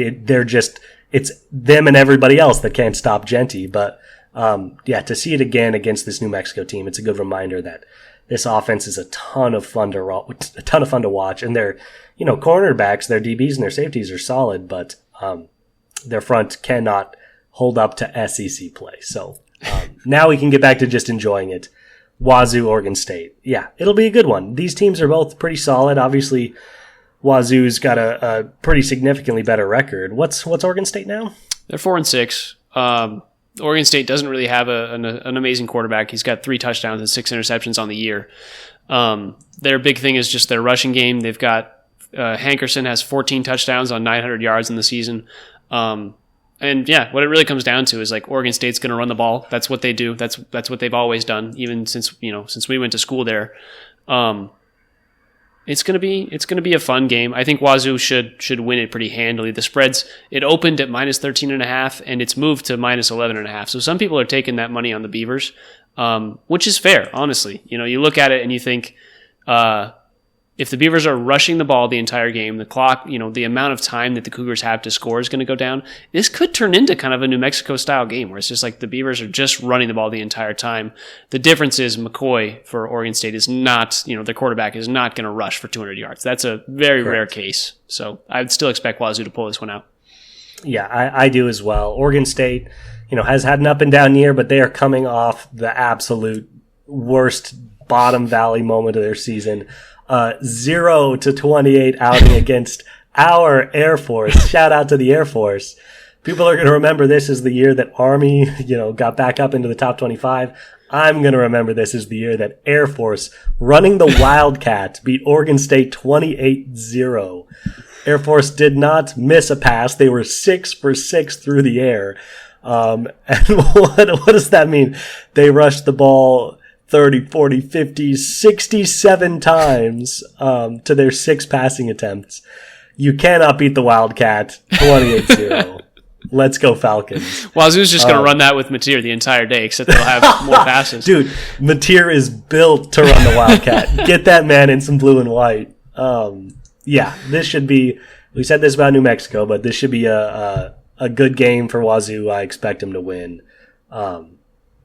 it's them and everybody else that can't stop Genty. But to see it again against this New Mexico team, it's a good reminder that this offense is a ton of fun to watch. And their cornerbacks, their DBs and their safeties are solid, but their front cannot hold up to SEC play. So now we can get back to just enjoying it. Wazoo, Oregon State. Yeah, it'll be a good one. These teams are both pretty solid. Obviously, Wazoo's got a pretty significantly better record. What's Oregon State now? They're 4-6. Oregon State doesn't really have an amazing quarterback. He's got 3 touchdowns and 6 interceptions on the year. Their big thing is just their rushing game. They've got Hankerson has 14 touchdowns on 900 yards in the season. And what it really comes down to is Oregon State's going to run the ball. That's what they do. That's what they've always done, even since we went to school there. It's going to be a fun game. I think Wazoo should win it pretty handily. The spreads, it opened at -13.5 and it's moved to -11.5. So some people are taking that money on the Beavers, which is fair, honestly. You look at it and you think, if the Beavers are rushing the ball the entire game, the clock, the amount of time that the Cougars have to score is going to go down. This could turn into kind of a New Mexico style game where it's just the Beavers are just running the ball the entire time. The difference is McCoy for Oregon State is not, their quarterback is not going to rush for 200 yards. That's a very rare case. So I would still expect Wazoo to pull this one out. Yeah, I do as well. Oregon State, has had an up and down year, but they are coming off the absolute worst bottom valley moment of their season. 0-28 outing against our Air Force. Shout out to the Air Force. People are going to remember this as the year that Army, got back up into the top 25. I'm going to remember this as the year that Air Force, running the Wildcat, beat Oregon State 28-0. Air Force did not miss a pass. They were 6 for 6 through the air. And what does that mean? They rushed the ball 30, 40, 50, 67 times to their 6 passing attempts. You cannot beat the Wildcat 28-0. Let's go Falcons. Wazoo's just going to run that with Mateer the entire day, except they'll have more passes. Dude, Mateer is built to run the Wildcat. Get that man in some blue and white. This should be, we said this about New Mexico, but this should be a good game for Wazoo. I expect him to win.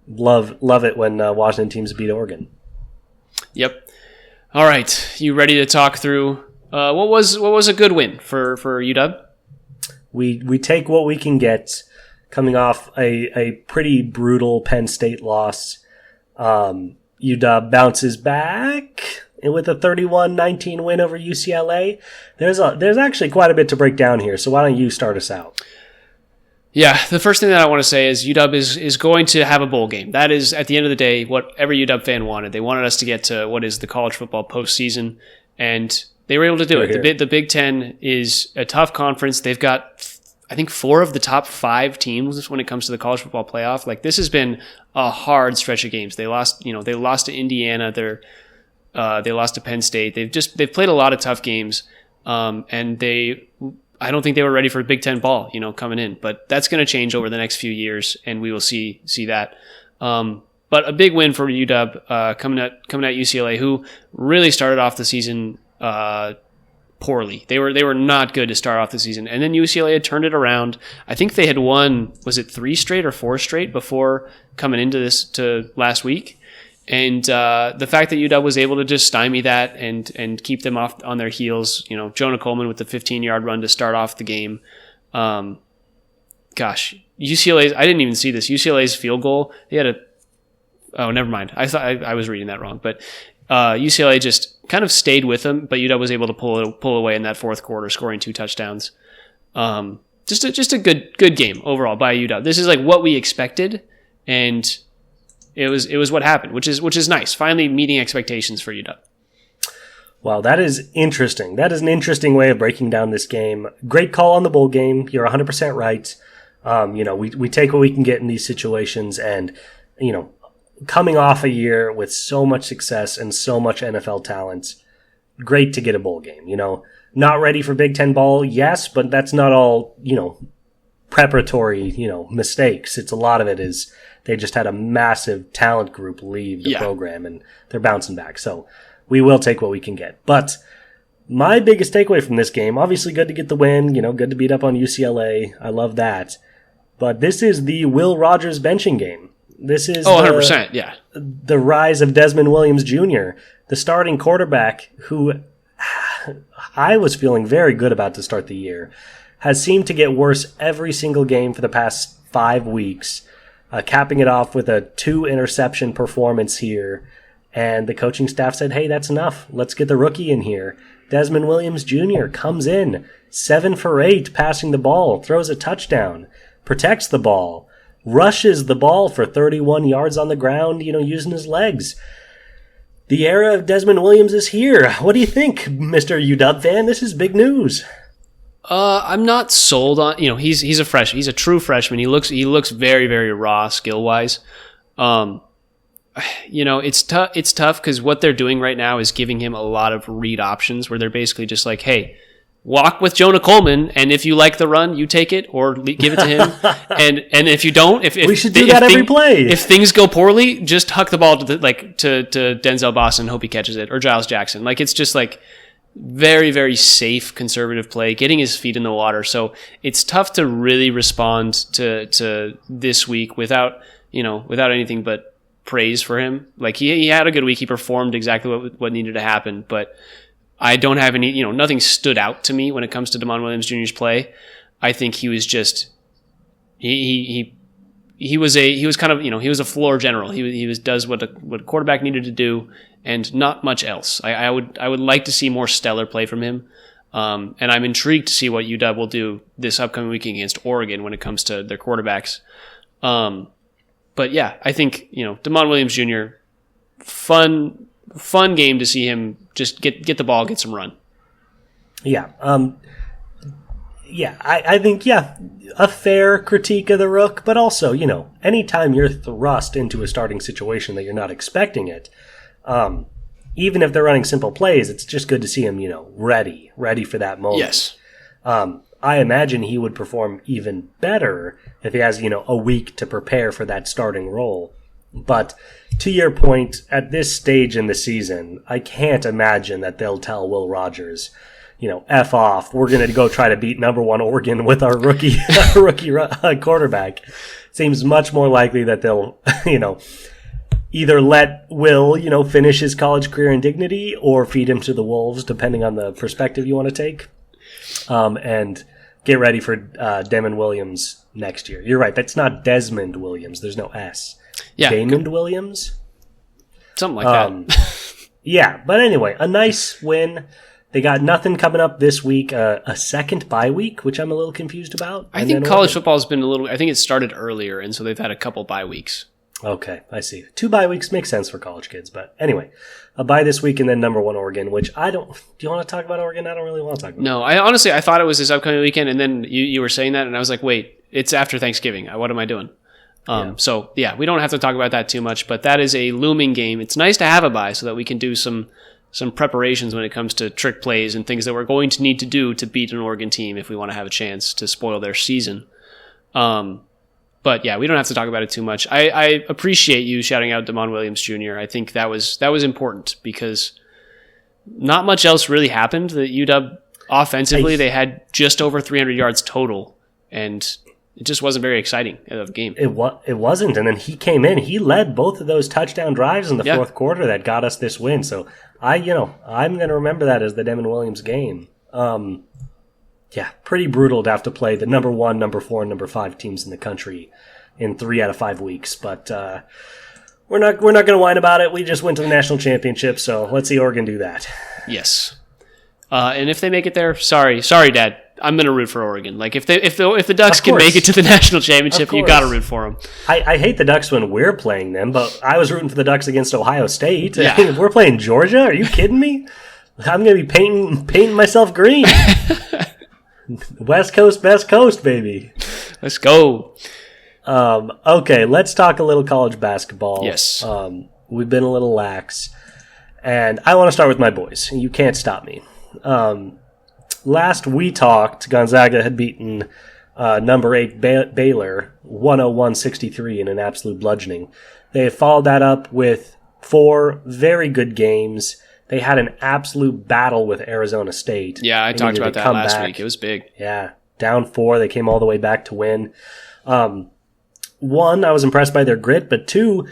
Love it when Washington teams beat Oregon. Yep. All right, you ready to talk through what was a good win for UW? We take what we can get. coming off a pretty brutal Penn State loss. UW bounces back with a 31-19 win over UCLA. There's actually quite a bit to break down here, so why don't you start us out? Yeah, the first thing that I want to say is UW is going to have a bowl game. That is, at the end of the day, what every UW fan wanted. They wanted us to get to what is the college football postseason, and they were able to do it. The Big Ten is a tough conference. They've got, I think, 4 of the top 5 teams when it comes to the college football playoff. Like, this has been a hard stretch of games. They lost to Indiana. They lost to Penn State. They've played a lot of tough games, and I don't think they were ready for Big Ten ball, coming in. But that's going to change over the next few years, and we will see that. But a big win for UW coming at UCLA, who really started off the season poorly. They were not good to start off the season, and then UCLA had turned it around. I think they had won, was it 3 straight or 4 straight before coming into last week. And the fact that UW was able to just stymie that and keep them off on their heels, Jonah Coleman with the 15-yard run to start off the game. UCLA's, I didn't even see this. UCLA's field goal, they had oh, never mind. I thought I was reading that wrong. But UCLA just kind of stayed with them, but UW was able to pull away in that fourth quarter, scoring 2 touchdowns. Just a good game overall by UW. This is like what we expected, and it was what happened, which is nice. Finally meeting expectations for UW. Wow, that is interesting. That is an interesting way of breaking down this game. Great call on the bowl game. You're 100% right. We take what we can get in these situations, and coming off a year with so much success and so much NFL talent, great to get a bowl game. Not ready for Big Ten ball, yes, but that's not all preparatory mistakes. It's a lot of it is they just had a massive talent group leave the program, and they're bouncing back. So we will take what we can get. But my biggest takeaway from this game, obviously good to get the win, good to beat up on UCLA. I love that. But this is the Will Rogers benching game. This is 100%, yeah. The rise of Desmond Williams Jr., the starting quarterback who I was feeling very good about to start the year, has seemed to get worse every single game for the past 5 weeks, capping it off with a 2-interception performance here. And the coaching staff said, hey, that's enough. Let's get the rookie in here. Desmond Williams Jr. comes in, 7 for 8, passing the ball, throws a touchdown, protects the ball, rushes the ball for 31 yards on the ground, using his legs. The era of Desmond Williams is here. What do you think, Mr. UW fan? This is big news. I'm not sold on, he's a freshman. He's a true freshman. He looks very, very raw skill wise. It's tough because what they're doing right now is giving him a lot of read options where they're basically just like, hey, walk with Jonah Coleman, and if you like the run, you take it or give it to him. and if you don't, if we should do that every play. If things go poorly, just huck the ball to Denzel Boston, hope he catches it, or Giles Jackson. Like, it's just like very, very safe, conservative play, getting his feet in the water. So it's tough to really respond to this week without anything but praise for him. Like, he had a good week. He performed exactly what needed to happen, but I don't have any, nothing stood out to me when it comes to Damon Williams Jr.'s play. I think he was just, he was kind of, he was a floor general. He does what a quarterback needed to do and not much else. I would like to see more stellar play from him. And I'm intrigued to see what UW will do this upcoming week against Oregon when it comes to their quarterbacks. But yeah, I think, Damon Williams Jr., fun game to see him just get the ball, get some run. Yeah. I think, a fair critique of the Rook, but also, anytime you're thrust into a starting situation that you're not expecting it, even if they're running simple plays, it's just good to see him, ready for that moment. Yes. I imagine he would perform even better if he has, a week to prepare for that starting role. But to your point, at this stage in the season, I can't imagine that they'll tell Will Rogers, F off. We're going to go try to beat number 1 Oregon with our rookie quarterback. Seems much more likely that they'll, either let Will, finish his college career in dignity or feed him to the wolves, depending on the perspective you want to take. And get ready for Damon Williams next year. You're right. That's not Desmond Williams. There's no S. Yeah. Damon Williams? Something like that. Yeah, but anyway, a nice win. They got nothing coming up this week. A second bye week, which I'm a little confused about. I think college football has been I think it started earlier, and so they've had a couple bye weeks. Okay, I see. 2 bye weeks makes sense for college kids, but anyway, a bye this week and then number 1 Oregon, which I don't. Do you want to talk about Oregon? I don't really want to talk about. No, I thought it was this upcoming weekend, and then you were saying that, and I was like, wait, it's after Thanksgiving. What am I doing? So yeah, we don't have to talk about that too much, but that is a looming game. It's nice to have a bye so that we can do some preparations when it comes to trick plays and things that we're going to need to do to beat an Oregon team if we want to have a chance to spoil their season. But yeah, we don't have to talk about it too much. I appreciate you shouting out Damon Williams Jr. I think that was important because not much else really happened. The UW offensively, they had just over 300 yards total, and it just wasn't very exciting of a game. It wasn't, and then he came in. He led both of those touchdown drives in the fourth quarter that got us this win. So I'm going to remember that as the Damon Williams game. Yeah, pretty brutal to have to play the number 1, number 4, and number 5 teams in the country in 3 out of 5 weeks. But we're not going to whine about it. We just went to the national championship, so let's see Oregon do that. Yes, and if they make it there, sorry, Dad. I'm going to root for Oregon. Like if the Ducks can make it to the national championship, you got to root for them. I hate the Ducks when we're playing them, but I was rooting for the Ducks against Ohio State. Yeah. If we're playing Georgia, are you kidding me? I'm going to be painting myself green. West Coast, best coast, baby. Let's go. Okay, let's talk a little college basketball. Yes. We've been a little lax, and I want to start with my boys. You can't stop me. Last we talked, Gonzaga had beaten number 8 Baylor 101-63 in an absolute bludgeoning. They have followed that up with 4 very good games. They had an absolute battle with Arizona State. Yeah, I talked about that last week. It was big. Yeah, down 4. They came all the way back to win. 1, I was impressed by their grit, but 2,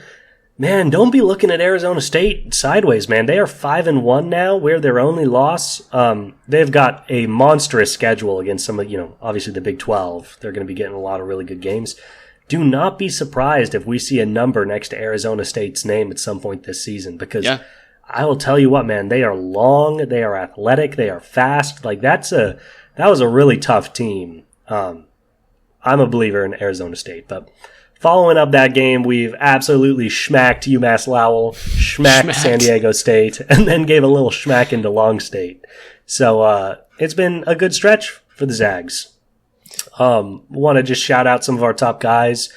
man, don't be looking at Arizona State sideways, man. They are 5-1 now. We're their only loss. They've got a monstrous schedule against some of, obviously the Big 12. They're going to be getting a lot of really good games. Do not be surprised if we see a number next to Arizona State's name at some point this season, because I will tell you what, man, they are long, they are athletic, they are fast. Like that was a really tough team. I'm a believer in Arizona State, but following up that game, we've absolutely schmacked UMass Lowell, schmacked San Diego State, and then gave a little schmack into Long State. So it's been a good stretch for the Zags. Want to just shout out some of our top guys.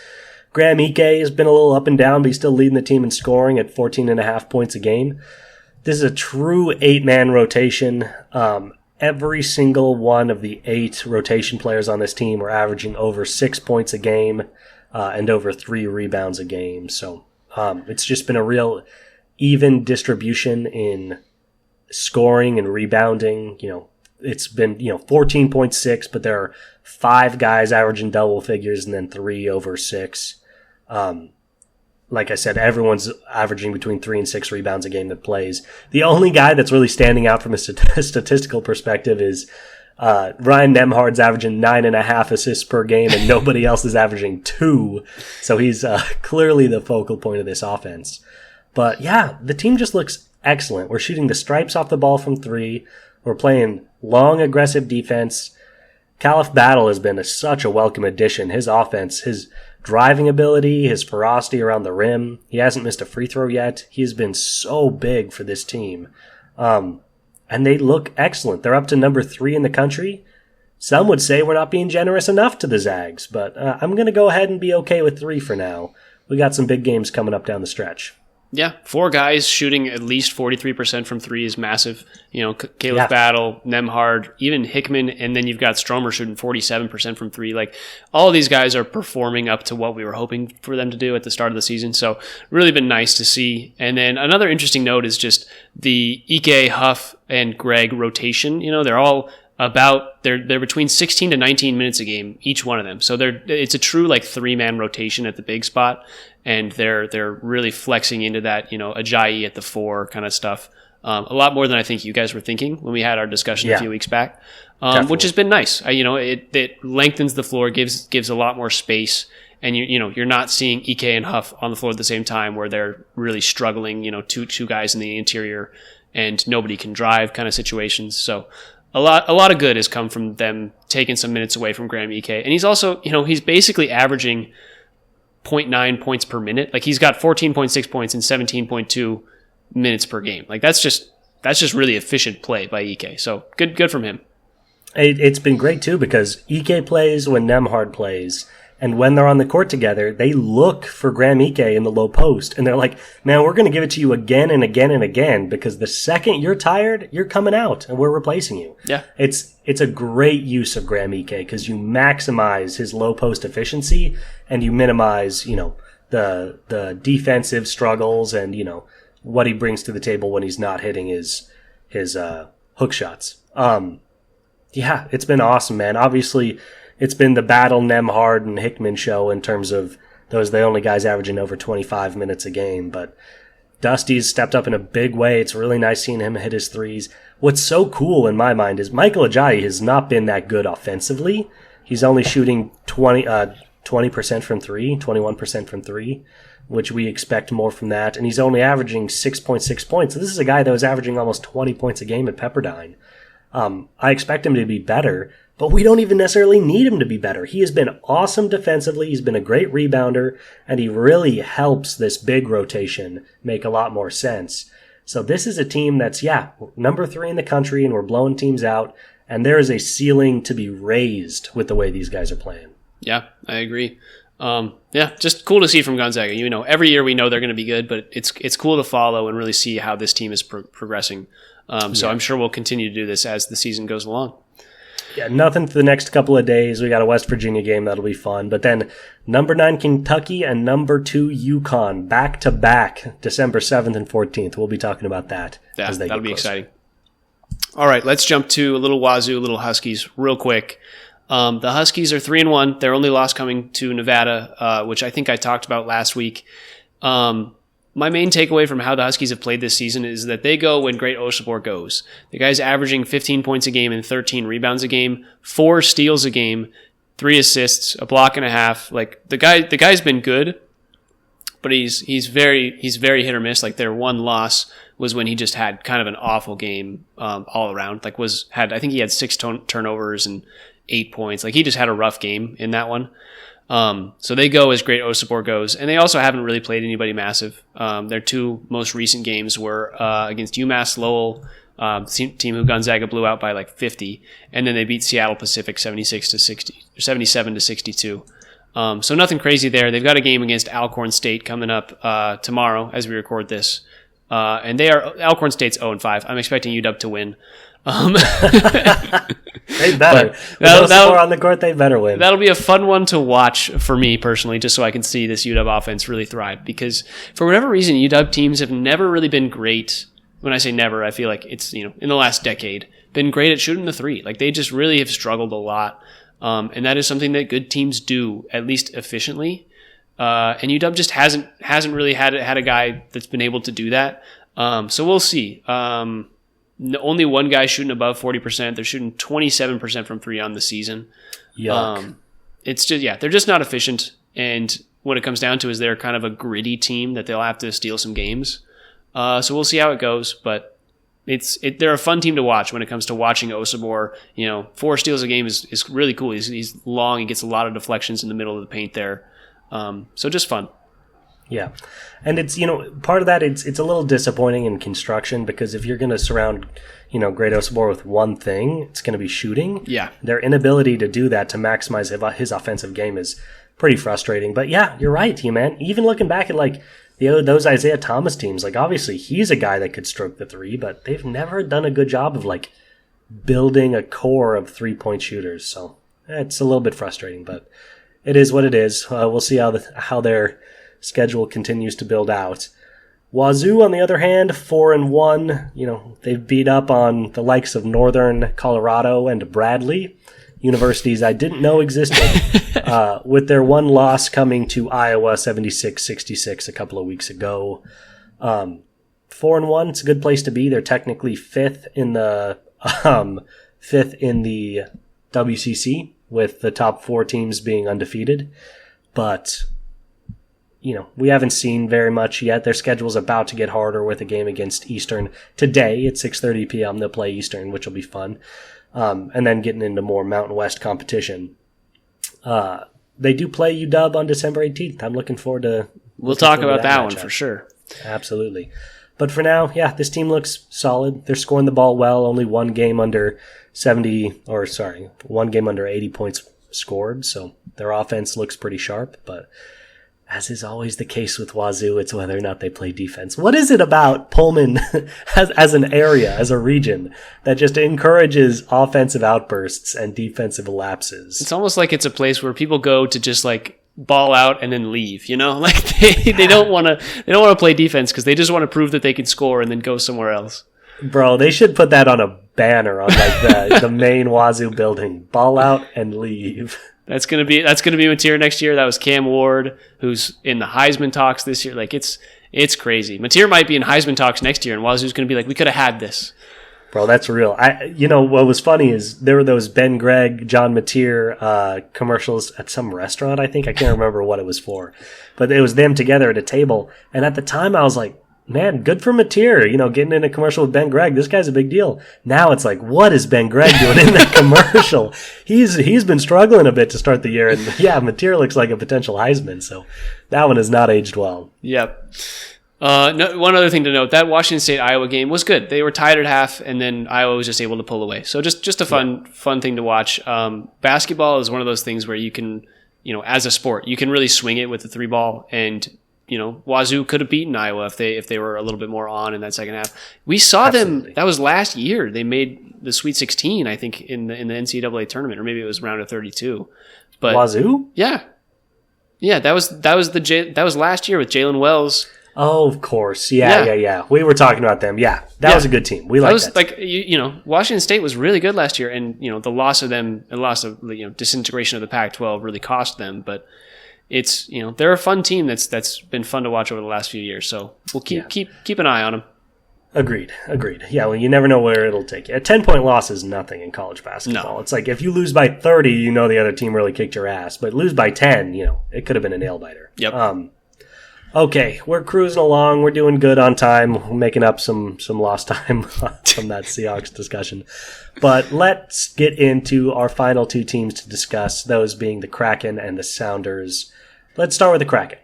Graham Ike has been a little up and down, but he's still leading the team in scoring at 14.5 points a game. This is a true 8-man rotation. Every single one of the 8 rotation players on this team are averaging over 6 points a game and over 3 rebounds a game. So it's just been a real even distribution in scoring and rebounding. It's been 14.6, but there are 5 guys averaging double figures and then 3 over 6. Like I said, everyone's averaging between 3 and 6 rebounds a game that plays. The only guy that's really standing out from a statistical perspective is Ryan Nemhard's averaging 9.5 assists per game, and nobody else is averaging 2. So he's clearly the focal point of this offense. But yeah, the team just looks excellent. We're shooting the stripes off the ball from 3. We're playing long, aggressive defense. Caliph Battle has been such a welcome addition. His offense, his driving ability, his ferocity around the rim. He hasn't missed a free throw yet. He's been so big for this team. And they look excellent. They're up to number 3 in the country. Some would say we're not being generous enough to the Zags, but I'm going to go ahead and be okay with 3 for now. We got some big games coming up down the stretch. Yeah, 4 guys shooting at least 43% from 3 is massive. Caleb Battle, Nemhard, even Hickman, and then you've got Stromer shooting 47% from 3. Like, all of these guys are performing up to what we were hoping for them to do at the start of the season. So, really been nice to see. And then another interesting note is just the Ike, Huff, and Greg rotation. They're all they're between 16 to 19 minutes a game, each one of them. So it's a true 3-man rotation at the big spot, and they're really flexing into that, Ajayi at the 4 kind of stuff. A lot more than I think you guys were thinking when we had our discussion a few weeks back. which has been nice. It lengthens the floor, gives a lot more space, and you're not seeing Ike and Huff on the floor at the same time where they're really struggling. Two guys in the interior and nobody can drive kind of situations. So a lot of good has come from them taking some minutes away from Graham Ike, and he's also he's basically averaging 0.9 points per minute. Like he's got 14.6 points and 17.2 minutes per game. Like that's just really efficient play by Ike. So good from him. It's been great too because Ike plays when Nembhard plays, and when they're on the court together, they look for Graham Ike in the low post, and they're like, "Man, we're going to give it to you again and again and again because the second you're tired, you're coming out, and we're replacing you." Yeah, it's a great use of Graham Ike because you maximize his low post efficiency and you minimize the defensive struggles and what he brings to the table when he's not hitting his hook shots. Yeah, it's been awesome, man. Obviously, it's been the battle Nembhard and Hickman show in terms of those the only guys averaging over 25 minutes a game. But Dusty's stepped up in a big way. It's really nice seeing him hit his threes. What's so cool in my mind is Michael Ajayi has not been that good offensively. He's only shooting 20% from three, 21% from three, which we expect more from that. And he's only averaging 6.6 points. So this is a guy that was averaging almost 20 points a game at Pepperdine. I expect him to be better, but we don't even necessarily need him to be better. He has been awesome defensively. He's been a great rebounder, and he really helps this big rotation make a lot more sense. So this is a team that's, number 3 in the country, and we're blowing teams out, and there is a ceiling to be raised with the way these guys are playing. Yeah, I agree. Just cool to see from Gonzaga. Every year we know they're going to be good, but it's cool to follow and really see how this team is progressing. So I'm sure we'll continue to do this as the season goes along. Yeah, nothing for the next couple of days. We got a West Virginia game that'll be fun. But then number 9 Kentucky and number 2 UConn back-to-back December 7th and 14th. We'll be talking about that as they get closer. That'll be exciting. All right, let's jump to a little Wazoo, a little Huskies real quick. The Huskies are 3-1. Their only loss coming to Nevada, which I think I talked about last week. My main takeaway from how the Huskies have played this season is that they go when Great Osobor goes. The guy's averaging 15 points a game and 13 rebounds a game, 4 steals a game, 3 assists, a block and a half. Like the guy's been good, but he's very hit or miss. Like their one loss was when he just had kind of an awful game all around. I think he had 6 turnovers and 8 points. Like he just had a rough game in that one. So they go as Great Osobor goes, and they also haven't really played anybody massive. Their 2 most recent games were against UMass Lowell, team who Gonzaga blew out by 50, and then they beat Seattle Pacific 77 to 62. So nothing crazy there. They've got a game against Alcorn State coming up tomorrow as we record this, and Alcorn State's 0-5. I'm expecting UW to win. They better. With those 4 on the court, they better win. That'll be a fun one to watch for me personally, just so I can see this UW offense really thrive. Because for whatever reason, UW teams have never really been great. When I say never, I feel like it's in the last decade been great at shooting the 3. Like they just really have struggled a lot, and that is something that good teams do at least efficiently. And UW just hasn't really had a guy that's been able to do that. So we'll see. Only one guy shooting above 40%. They're shooting 27% from 3 on the season. Yuck. It's just, they're just not efficient. And what it comes down to is they're kind of a gritty team that they'll have to steal some games. So we'll see how it goes. But they're a fun team to watch when it comes to watching Osobor. 4 steals a game is really cool. He's long. He gets a lot of deflections in the middle of the paint there. So just fun. Yeah. And it's, part of that, it's a little disappointing in construction because if you're going to surround, Great Osobor with one thing, it's going to be shooting. Yeah. Their inability to do that to maximize his offensive game is pretty frustrating. But yeah, you're right, man. Even looking back at those Isaiah Thomas teams, obviously he's a guy that could stroke the 3, but they've never done a good job of building a core of 3-point shooters. So it's a little bit frustrating, but it is what it is. We'll see how their schedule continues to build out. Wazoo, on the other hand, 4-1. They've beat up on the likes of Northern Colorado and Bradley, universities I didn't know existed, with their one loss coming to Iowa 76-66 a couple of weeks ago. 4-1, it's a good place to be. They're technically 5th in the fifth in the WCC, with the top 4 teams being undefeated. But, we haven't seen very much yet. Their schedule's about to get harder with a game against Eastern today at 6:30 p.m. They'll play Eastern, which will be fun. And then getting into more Mountain West competition. They do play UW on December 18th. I'm looking forward to... We'll talk about that one for sure. Absolutely. But for now, this team looks solid. They're scoring the ball well. Only one game under 80 points scored. So their offense looks pretty sharp. But as is always the case with Wazoo, it's whether or not they play defense. What is it about Pullman as an area, as a region, that just encourages offensive outbursts and defensive lapses? It's almost like it's a place where people go to just ball out and then leave, like they don't want to play defense because they just want to prove that they can score and then go somewhere else. Bro, they should put that on a banner on the main Wazoo building. Ball out and leave. That's gonna be Mateer next year. That was Cam Ward, who's in the Heisman talks this year. It's crazy. Mateer might be in Heisman talks next year, and Wazoo's gonna be like, we could have had this. Bro, that's real. What was funny is there were those Ben Gregg, John Mateer commercials at some restaurant, I think. I can't remember what it was for. But it was them together at a table. And at the time, I was like, man, good for Mateer, getting in a commercial with Ben Gregg. This guy's a big deal. Now it's like, what is Ben Gregg doing in that commercial? He's been struggling a bit to start the year. And, Mateer looks like a potential Heisman. So that one has not aged well. Yep. One other thing to note, that Washington State-Iowa game was good. They were tied at half, and then Iowa was just able to pull away. So just a fun thing to watch. Basketball is one of those things where you can, as a sport, you can really swing it with the 3-ball, and Wazoo could have beaten Iowa if they were a little bit more on in that second half. We saw them. That was last year. They made the Sweet 16, I think, in the NCAA tournament, or maybe it was round of 32. But Wazoo? Yeah. That was last year with Jalen Wells. Oh, of course. Yeah. We were talking about them. Yeah, that was a good team. We liked that. Washington State was really good last year, and the loss of disintegration of the Pac-12 really cost them. But it's they're a fun team that's been fun to watch over the last few years. So we'll keep an eye on them. Agreed. Yeah, well, you never know where it'll take you. A 10-point loss is nothing in college basketball. No. It's like if you lose by 30, the other team really kicked your ass. But lose by 10, it could have been a nail biter. Yep. Okay, we're cruising along. We're doing good on time. We're making up some lost time from that Seahawks discussion. But let's get into our final 2 teams to discuss, those being the Kraken and the Sounders. Let's start with the Kraken.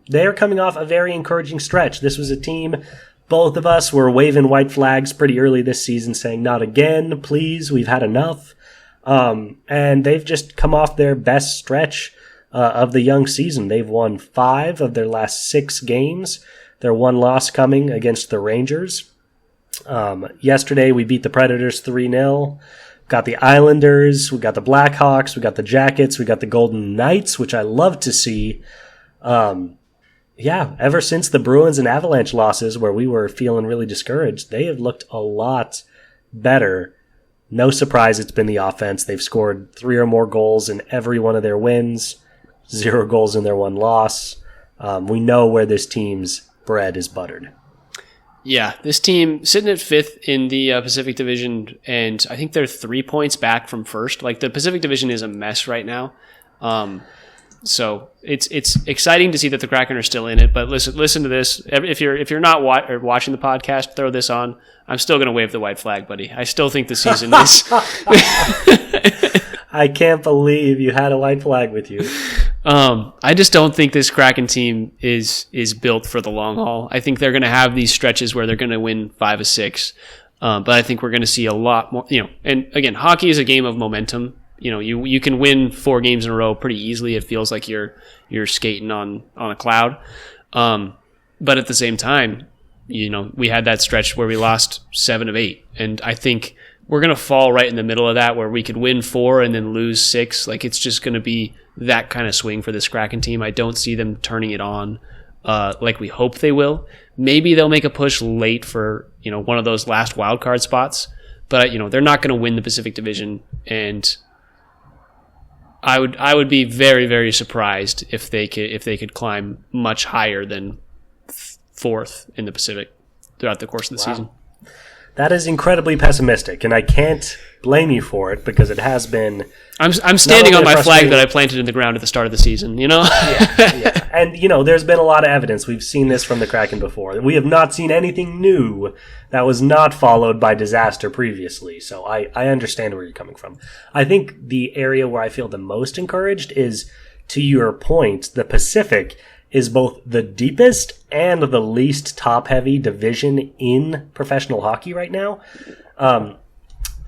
They are coming off a very encouraging stretch. This was a team, both of us were waving white flags pretty early this season saying, not again, please, we've had enough. And they've just come off their best stretch of the young season. They've won 5 of their last 6 games. Their one loss coming against the Rangers. Yesterday, we beat the Predators 3-0. Got the Islanders, we got the Blackhawks, we got the Jackets, we got the Golden Knights, which I love to see. Ever since the Bruins and Avalanche losses where we were feeling really discouraged, they have looked a lot better. No surprise it's been the offense. They've scored 3 or more goals in every one of their wins. 0 goals in their one loss. We know where this team's bread is buttered. Yeah, this team sitting at 5th in the Pacific Division, and I think they're 3 points back from first. The Pacific Division is a mess right now. So it's exciting to see that the Kraken are still in it. But listen to this. If you're not watching the podcast, throw this on. I'm still going to wave the white flag, buddy. I still think the season is. I can't believe you had a white flag with you. I just don't think this Kraken team is built for the long haul. I think they're going to have these stretches where they're going to win 5 of 6. But I think we're going to see a lot more, and again, hockey is a game of momentum. You can win 4 games in a row pretty easily. It feels like you're skating on a cloud. But at the same time, we had that stretch where we lost 7 of 8. And I think we're going to fall right in the middle of that where we could win 4 and then lose 6. It's just going to be that kind of swing for this Kraken team. I don't see them turning it on like we hope they will. Maybe they'll make a push late for, one of those last wild card spots. But, they're not going to win the Pacific Division. And I would be very, very surprised if they could climb much higher than 4th in the Pacific throughout the course of the season. That is incredibly pessimistic, and I can't blame you for it because it has been. I'm standing on my flag that I planted in the ground at the start of the season, Yeah. And, there's been a lot of evidence. We've seen this from the Kraken before. We have not seen anything new that was not followed by disaster previously. So I understand where you're coming from. I think the area where I feel the most encouraged is, to your point, the Pacific is both the deepest and the least top-heavy division in professional hockey right now.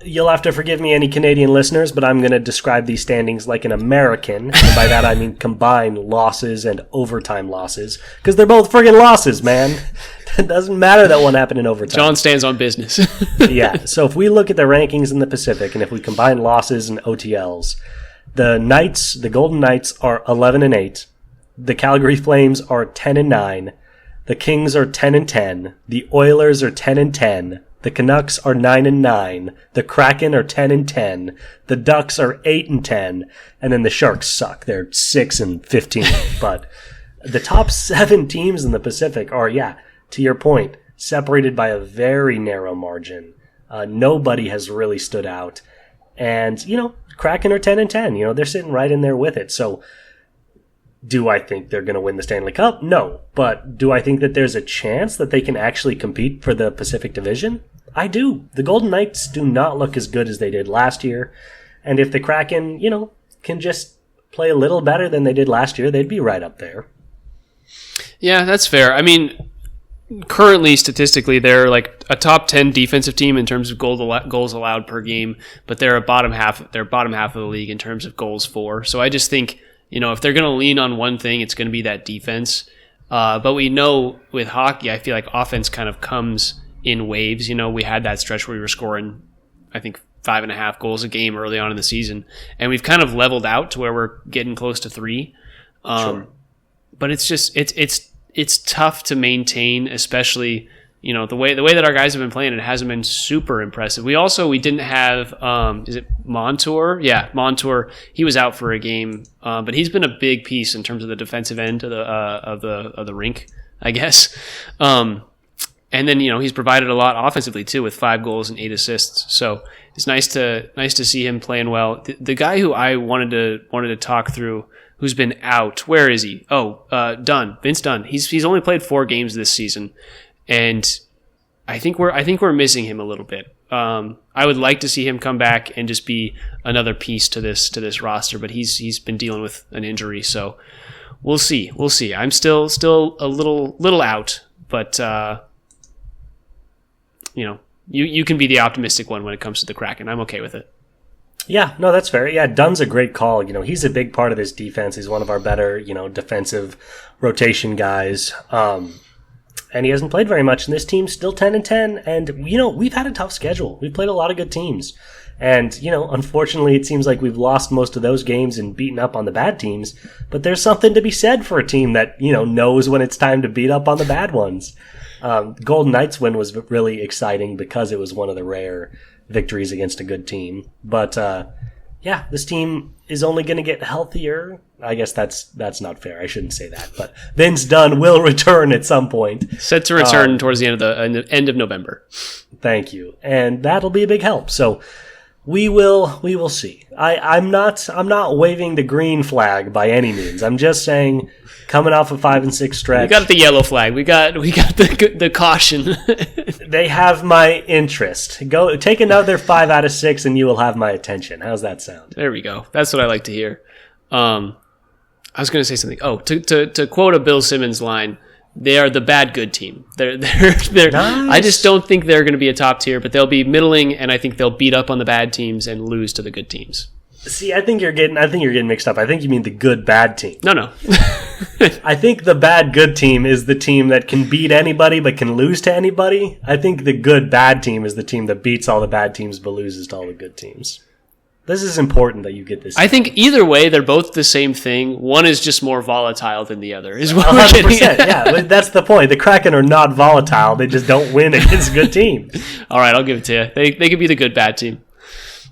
You'll have to forgive me, any Canadian listeners, but I'm going to describe these standings like an American. And by that, I mean combined losses and overtime losses. Because they're both friggin' losses, man. It doesn't matter that one happened in overtime. John stands on business. Yeah, so if we look at the rankings in the Pacific, and if we combine losses and OTLs, the Golden Knights are 11-8. The Calgary Flames are 10-9. The Kings are 10-10. The Oilers are 10-10. The Canucks are 9-9. The Kraken are 10-10. The Ducks are 8-10. And then the Sharks suck. They're 6-15. But the top 7 teams in the Pacific are, to your point, separated by a very narrow margin. Nobody has really stood out. And, Kraken are 10-10. They're sitting right in there with it. So, do I think they're going to win the Stanley Cup? No. But do I think that there's a chance that they can actually compete for the Pacific Division? I do. The Golden Knights do not look as good as they did last year. And if the Kraken, can just play a little better than they did last year, they'd be right up there. Yeah, that's fair. I mean, currently, statistically, they're like a top 10 defensive team in terms of goals allowed per game, but they're bottom half of the league in terms of goals for. So I just think, if they're going to lean on one thing, it's going to be that defense. But we know with hockey, I feel like offense kind of comes in waves. We had that stretch where we were scoring, I think, 5.5 goals a game early on in the season, and we've kind of leveled out to where we're getting close to 3. Sure. But it's just it's tough to maintain, especially the way that our guys have been playing. It hasn't been super impressive. We didn't have is it Montour? Yeah, Montour. He was out for a game, but he's been a big piece in terms of the defensive end of the rink, I guess. And then he's provided a lot offensively too, with 5 goals and 8 assists. So it's nice to see him playing well. The guy who I wanted to talk through, who's been out, where is he? Dunn, Vince Dunn. He's only played 4 games this season, and I think we're missing him a little bit. I would like to see him come back and just be another piece to this roster, but he's been dealing with an injury, so we'll see. I'm still a little out, but you can be the optimistic one when it comes to the Kraken. I'm okay with it. Yeah, no, that's fair. Yeah, Dunn's a great call. He's a big part of this defense. He's one of our better, defensive rotation guys. And he hasn't played very much, and this team's still 10-10. And, we've had a tough schedule. We've played a lot of good teams. And, unfortunately, it seems like we've lost most of those games and beaten up on the bad teams. But there's something to be said for a team that, knows when it's time to beat up on the bad ones. Golden Knights win was really exciting because it was one of the rare victories against a good team. But, this team is only going to get healthier. I guess that's not fair. I shouldn't say that. But Vince Dunn will return at some point. Set to return towards the end of November. Thank you. And that'll be a big help. So we will see. I'm not waving the green flag by any means. I'm just saying, coming off a 5-6 stretch. We got the yellow flag. We got the caution. They have my interest. Go take another 5 out of 6, and you will have my attention. How's that sound? There we go. That's what I like to hear. I was going to say something. Oh, to quote a Bill Simmons line, they are the bad good team. They're nice. I just don't think they're going to be a top tier, but they'll be middling, and I think they'll beat up on the bad teams and lose to the good teams. See, I think you're getting mixed up. I think you mean the good bad team. No. I think the bad good team is the team that can beat anybody but can lose to anybody. I think the good bad team is the team that beats all the bad teams but loses to all the good teams. This is important that you get this. I think either way, they're both the same thing. One is just more volatile than the other, is what we're getting at. Yeah, that's the point. The Kraken are not volatile. They just don't win against good teams. All right, I'll give it to you. They could be the good bad team.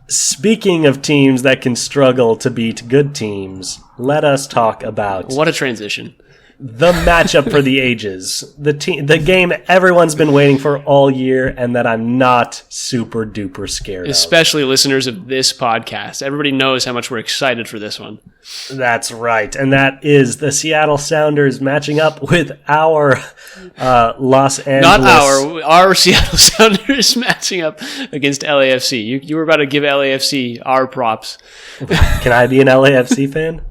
Speaking of teams that can struggle to beat good teams, let us talk about... What a transition. The matchup for the ages. The game everyone's been waiting for all year, and that I'm not super duper scared Especially listeners of this podcast. Everybody knows how much we're excited for this one. That's right. And that is the Seattle Sounders matching up with our Los Angeles. Not our Seattle Sounders matching up against LAFC. You were about to give LAFC our props. Can I be an LAFC fan?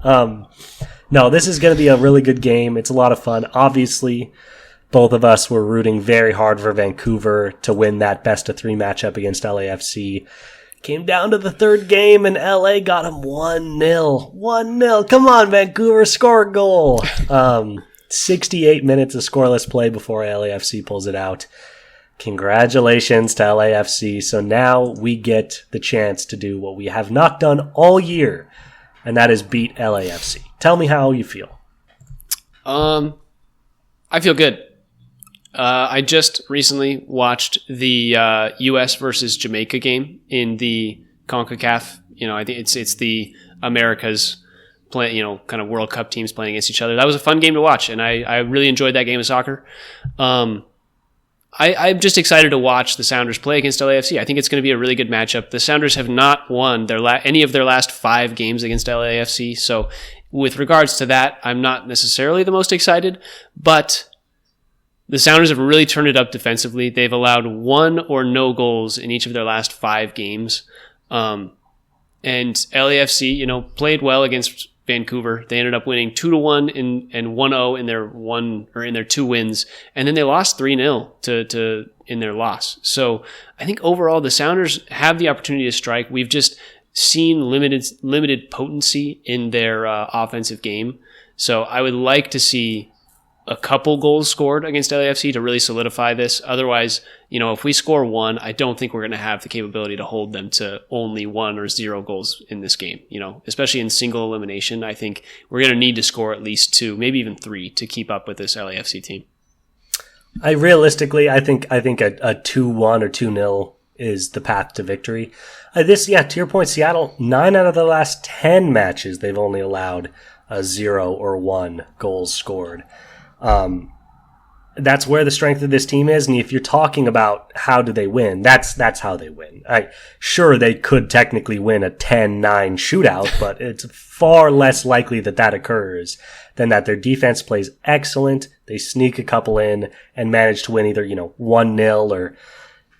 No, this is going to be a really good game. It's a lot of fun. Obviously, both of us were rooting very hard for Vancouver to win that best-of-3 matchup against LAFC. Came down to the third game, and LA got him 1-0. 1-0. Come on, Vancouver, score a goal. 68 minutes of scoreless play before LAFC pulls it out. Congratulations to LAFC. So now we get the chance to do what we have not done all year, and that is beat LAFC. Tell me how you feel. I feel good. I just recently watched the U.S. versus Jamaica game in the CONCACAF. I think it's the Americas play. Kind of World Cup teams playing against each other. That was a fun game to watch, and I really enjoyed that game of soccer. I'm just excited to watch the Sounders play against LAFC. I think it's going to be a really good matchup. The Sounders have not won any of their last 5 games against LAFC, so with regards to that, I'm not necessarily the most excited, but the Sounders have really turned it up defensively. They've allowed 1 or no goals in each of their last 5 games. And LAFC, played well against Vancouver. They ended up winning 2-1 and 1-0 in their 2 wins, and then they lost 3-0 in their loss. So I think overall the Sounders have the opportunity to strike. We've just seen limited potency in their offensive game. So I would like to see a couple goals scored against LAFC to really solidify this. Otherwise, if we score 1, I don't think we're going to have the capability to hold them to only 1 or 0 goals in this game. Especially in single elimination, I think we're going to need to score at least 2, maybe even 3 to keep up with this LAFC team. I think a 2-1 or 2-0 is the path to victory. To your point, Seattle, 9 out of the last 10 matches, they've only allowed 0 or 1 goals scored. That's where the strength of this team is. And if you're talking about how do they win, that's how they win. Sure, they could technically win a 10-9 shootout, but it's far less likely that occurs than that their defense plays excellent. They sneak a couple in and manage to win either, 1-0 or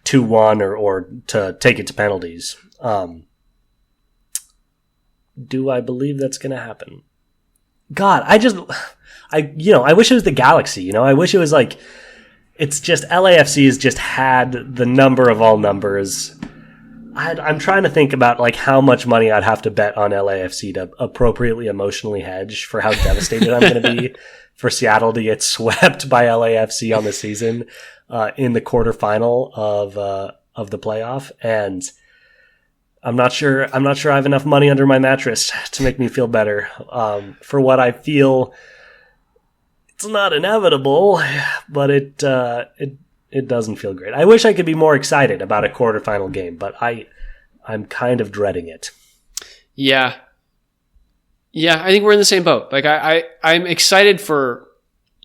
2-1 or to take it to penalties. Do I believe that's going to happen? God, I wish it was the Galaxy, I wish it was it's just LAFC has just had the number of all numbers. I'm trying to think about how much money I'd have to bet on LAFC to appropriately emotionally hedge for how devastated I'm going to be for Seattle to get swept by LAFC on the season in the quarterfinal of the playoff, and I'm not sure I have enough money under my mattress to make me feel better for what I feel. It's not inevitable, but it doesn't feel great. I wish I could be more excited about a quarterfinal game, but I'm kind of dreading it. Yeah, I think we're in the same boat. I'm excited for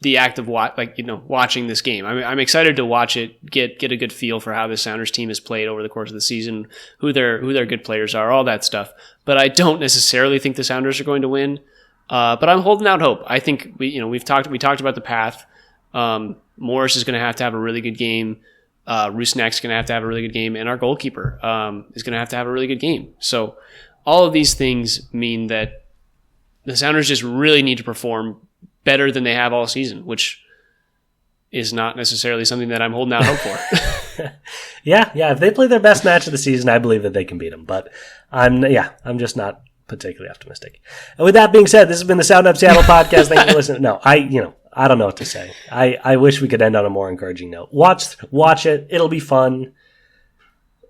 the act of watching this game. I'm excited to watch it, get a good feel for how the Sounders team has played over the course of the season, who their good players are, all that stuff. But I don't necessarily think the Sounders are going to win. But I'm holding out hope. I think we talked about the path. Morris is going to have a really good game. Rusnak's going to have a really good game, and our goalkeeper is going to have a really good game. So all of these things mean that the Sounders just really need to perform better than they have all season, which is not necessarily something that I'm holding out hope for. Yeah. If they play their best match of the season, I believe that they can beat them. But I'm just not particularly optimistic. And with that being said, this has been the Sound Up Seattle podcast. Thank you for listening. No, I don't know what to say. I wish we could end on a more encouraging note. Watch it. It'll be fun.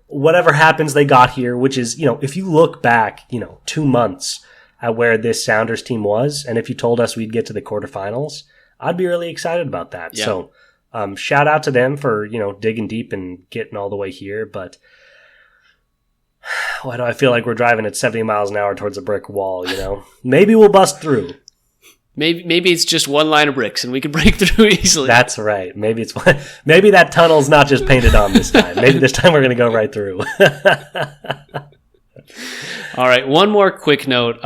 Whatever happens, they got here, which is, if you look back, 2 months at where this Sounders team was, and if you told us we'd get to the quarterfinals, I'd be really excited about that. Yeah. So, shout out to them for, digging deep and getting all the way here, but why do I feel like we're driving at 70 miles an hour towards a brick wall, Maybe we'll bust through. Maybe it's just one line of bricks and we can break through easily. That's right. Maybe that tunnel's not just painted on this time. Maybe this time we're going to go right through. All right, one more quick note.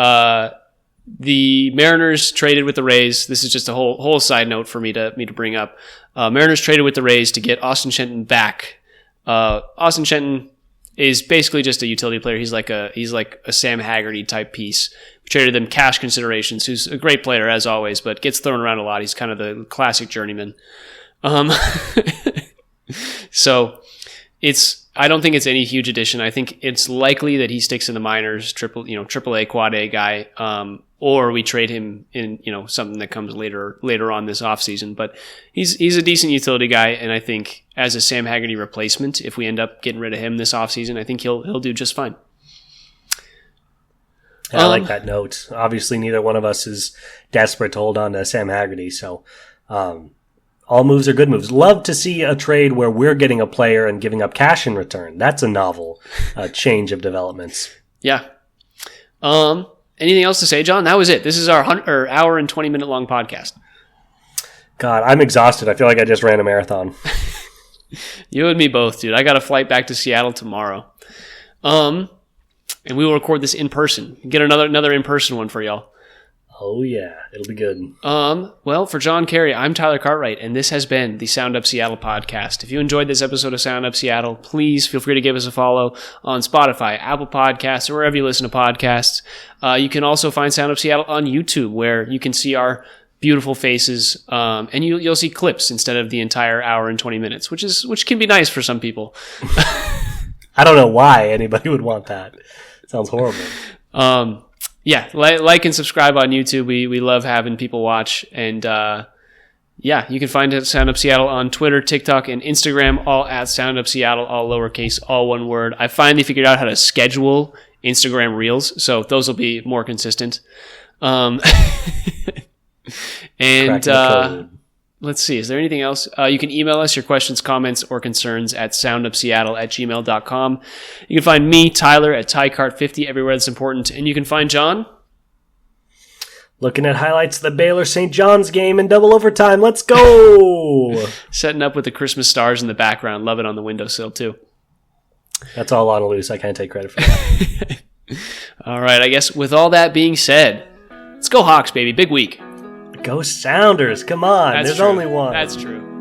The Mariners traded with the Rays. This is just a whole side note for me to bring up. Mariners traded with the Rays to get Austin Shenton back. Austin Shenton is basically just a utility player. He's like a Sam Haggerty type piece. We traded them cash considerations. Who's a great player as always, but gets thrown around a lot. He's kind of the classic journeyman. So I don't think it's any huge addition. I think it's likely that he sticks in the minors, triple A, quad A guy, or we trade him in, something that comes later on this offseason. But he's a decent utility guy, and I think as a Sam Haggerty replacement, if we end up getting rid of him this offseason, I think he'll do just fine. I like that note. Obviously, neither one of us is desperate to hold on to Sam Haggerty, so all moves are good moves. Love to see a trade where we're getting a player and giving up cash in return. That's a novel change of developments. Yeah. Anything else to say, John? That was it. This is our hour and 20-minute long podcast. God, I'm exhausted. I feel like I just ran a marathon. You and me both, dude. I got a flight back to Seattle tomorrow. And we will record this in person. Get another in-person one for y'all. Oh, yeah. It'll be good. Well, for John Carey, I'm Tyler Cartwright, and this has been the Sound Up Seattle podcast. If you enjoyed this episode of Sound Up Seattle, please feel free to give us a follow on Spotify, Apple Podcasts, or wherever you listen to podcasts. You can also find Sound Up Seattle on YouTube, where you can see our beautiful faces, and you'll see clips instead of the entire hour and 20 minutes, which can be nice for some people. I don't know why anybody would want that. Sounds horrible. Yeah, like and subscribe on YouTube. We love having people watch. And yeah, you can find us Sound Up Seattle on Twitter, TikTok, and Instagram, all at Sound Up Seattle, all lowercase, all one word. I finally figured out how to schedule Instagram Reels, so those will be more consistent. And let's see, is there anything else? You can email us your questions, comments, or concerns at soundupseattle@gmail.com. You can find me, Tyler, at TyCart50 everywhere that's important. And you can find John looking at highlights of the Baylor St. John's game in double overtime. Let's go! Setting up with the Christmas stars in the background. Love it on the windowsill, too. That's all on a loose. I can't take credit for that. All right, I guess with all that being said, let's go Hawks, baby. Big week. Go Sounders. Come on. There's only one. That's true.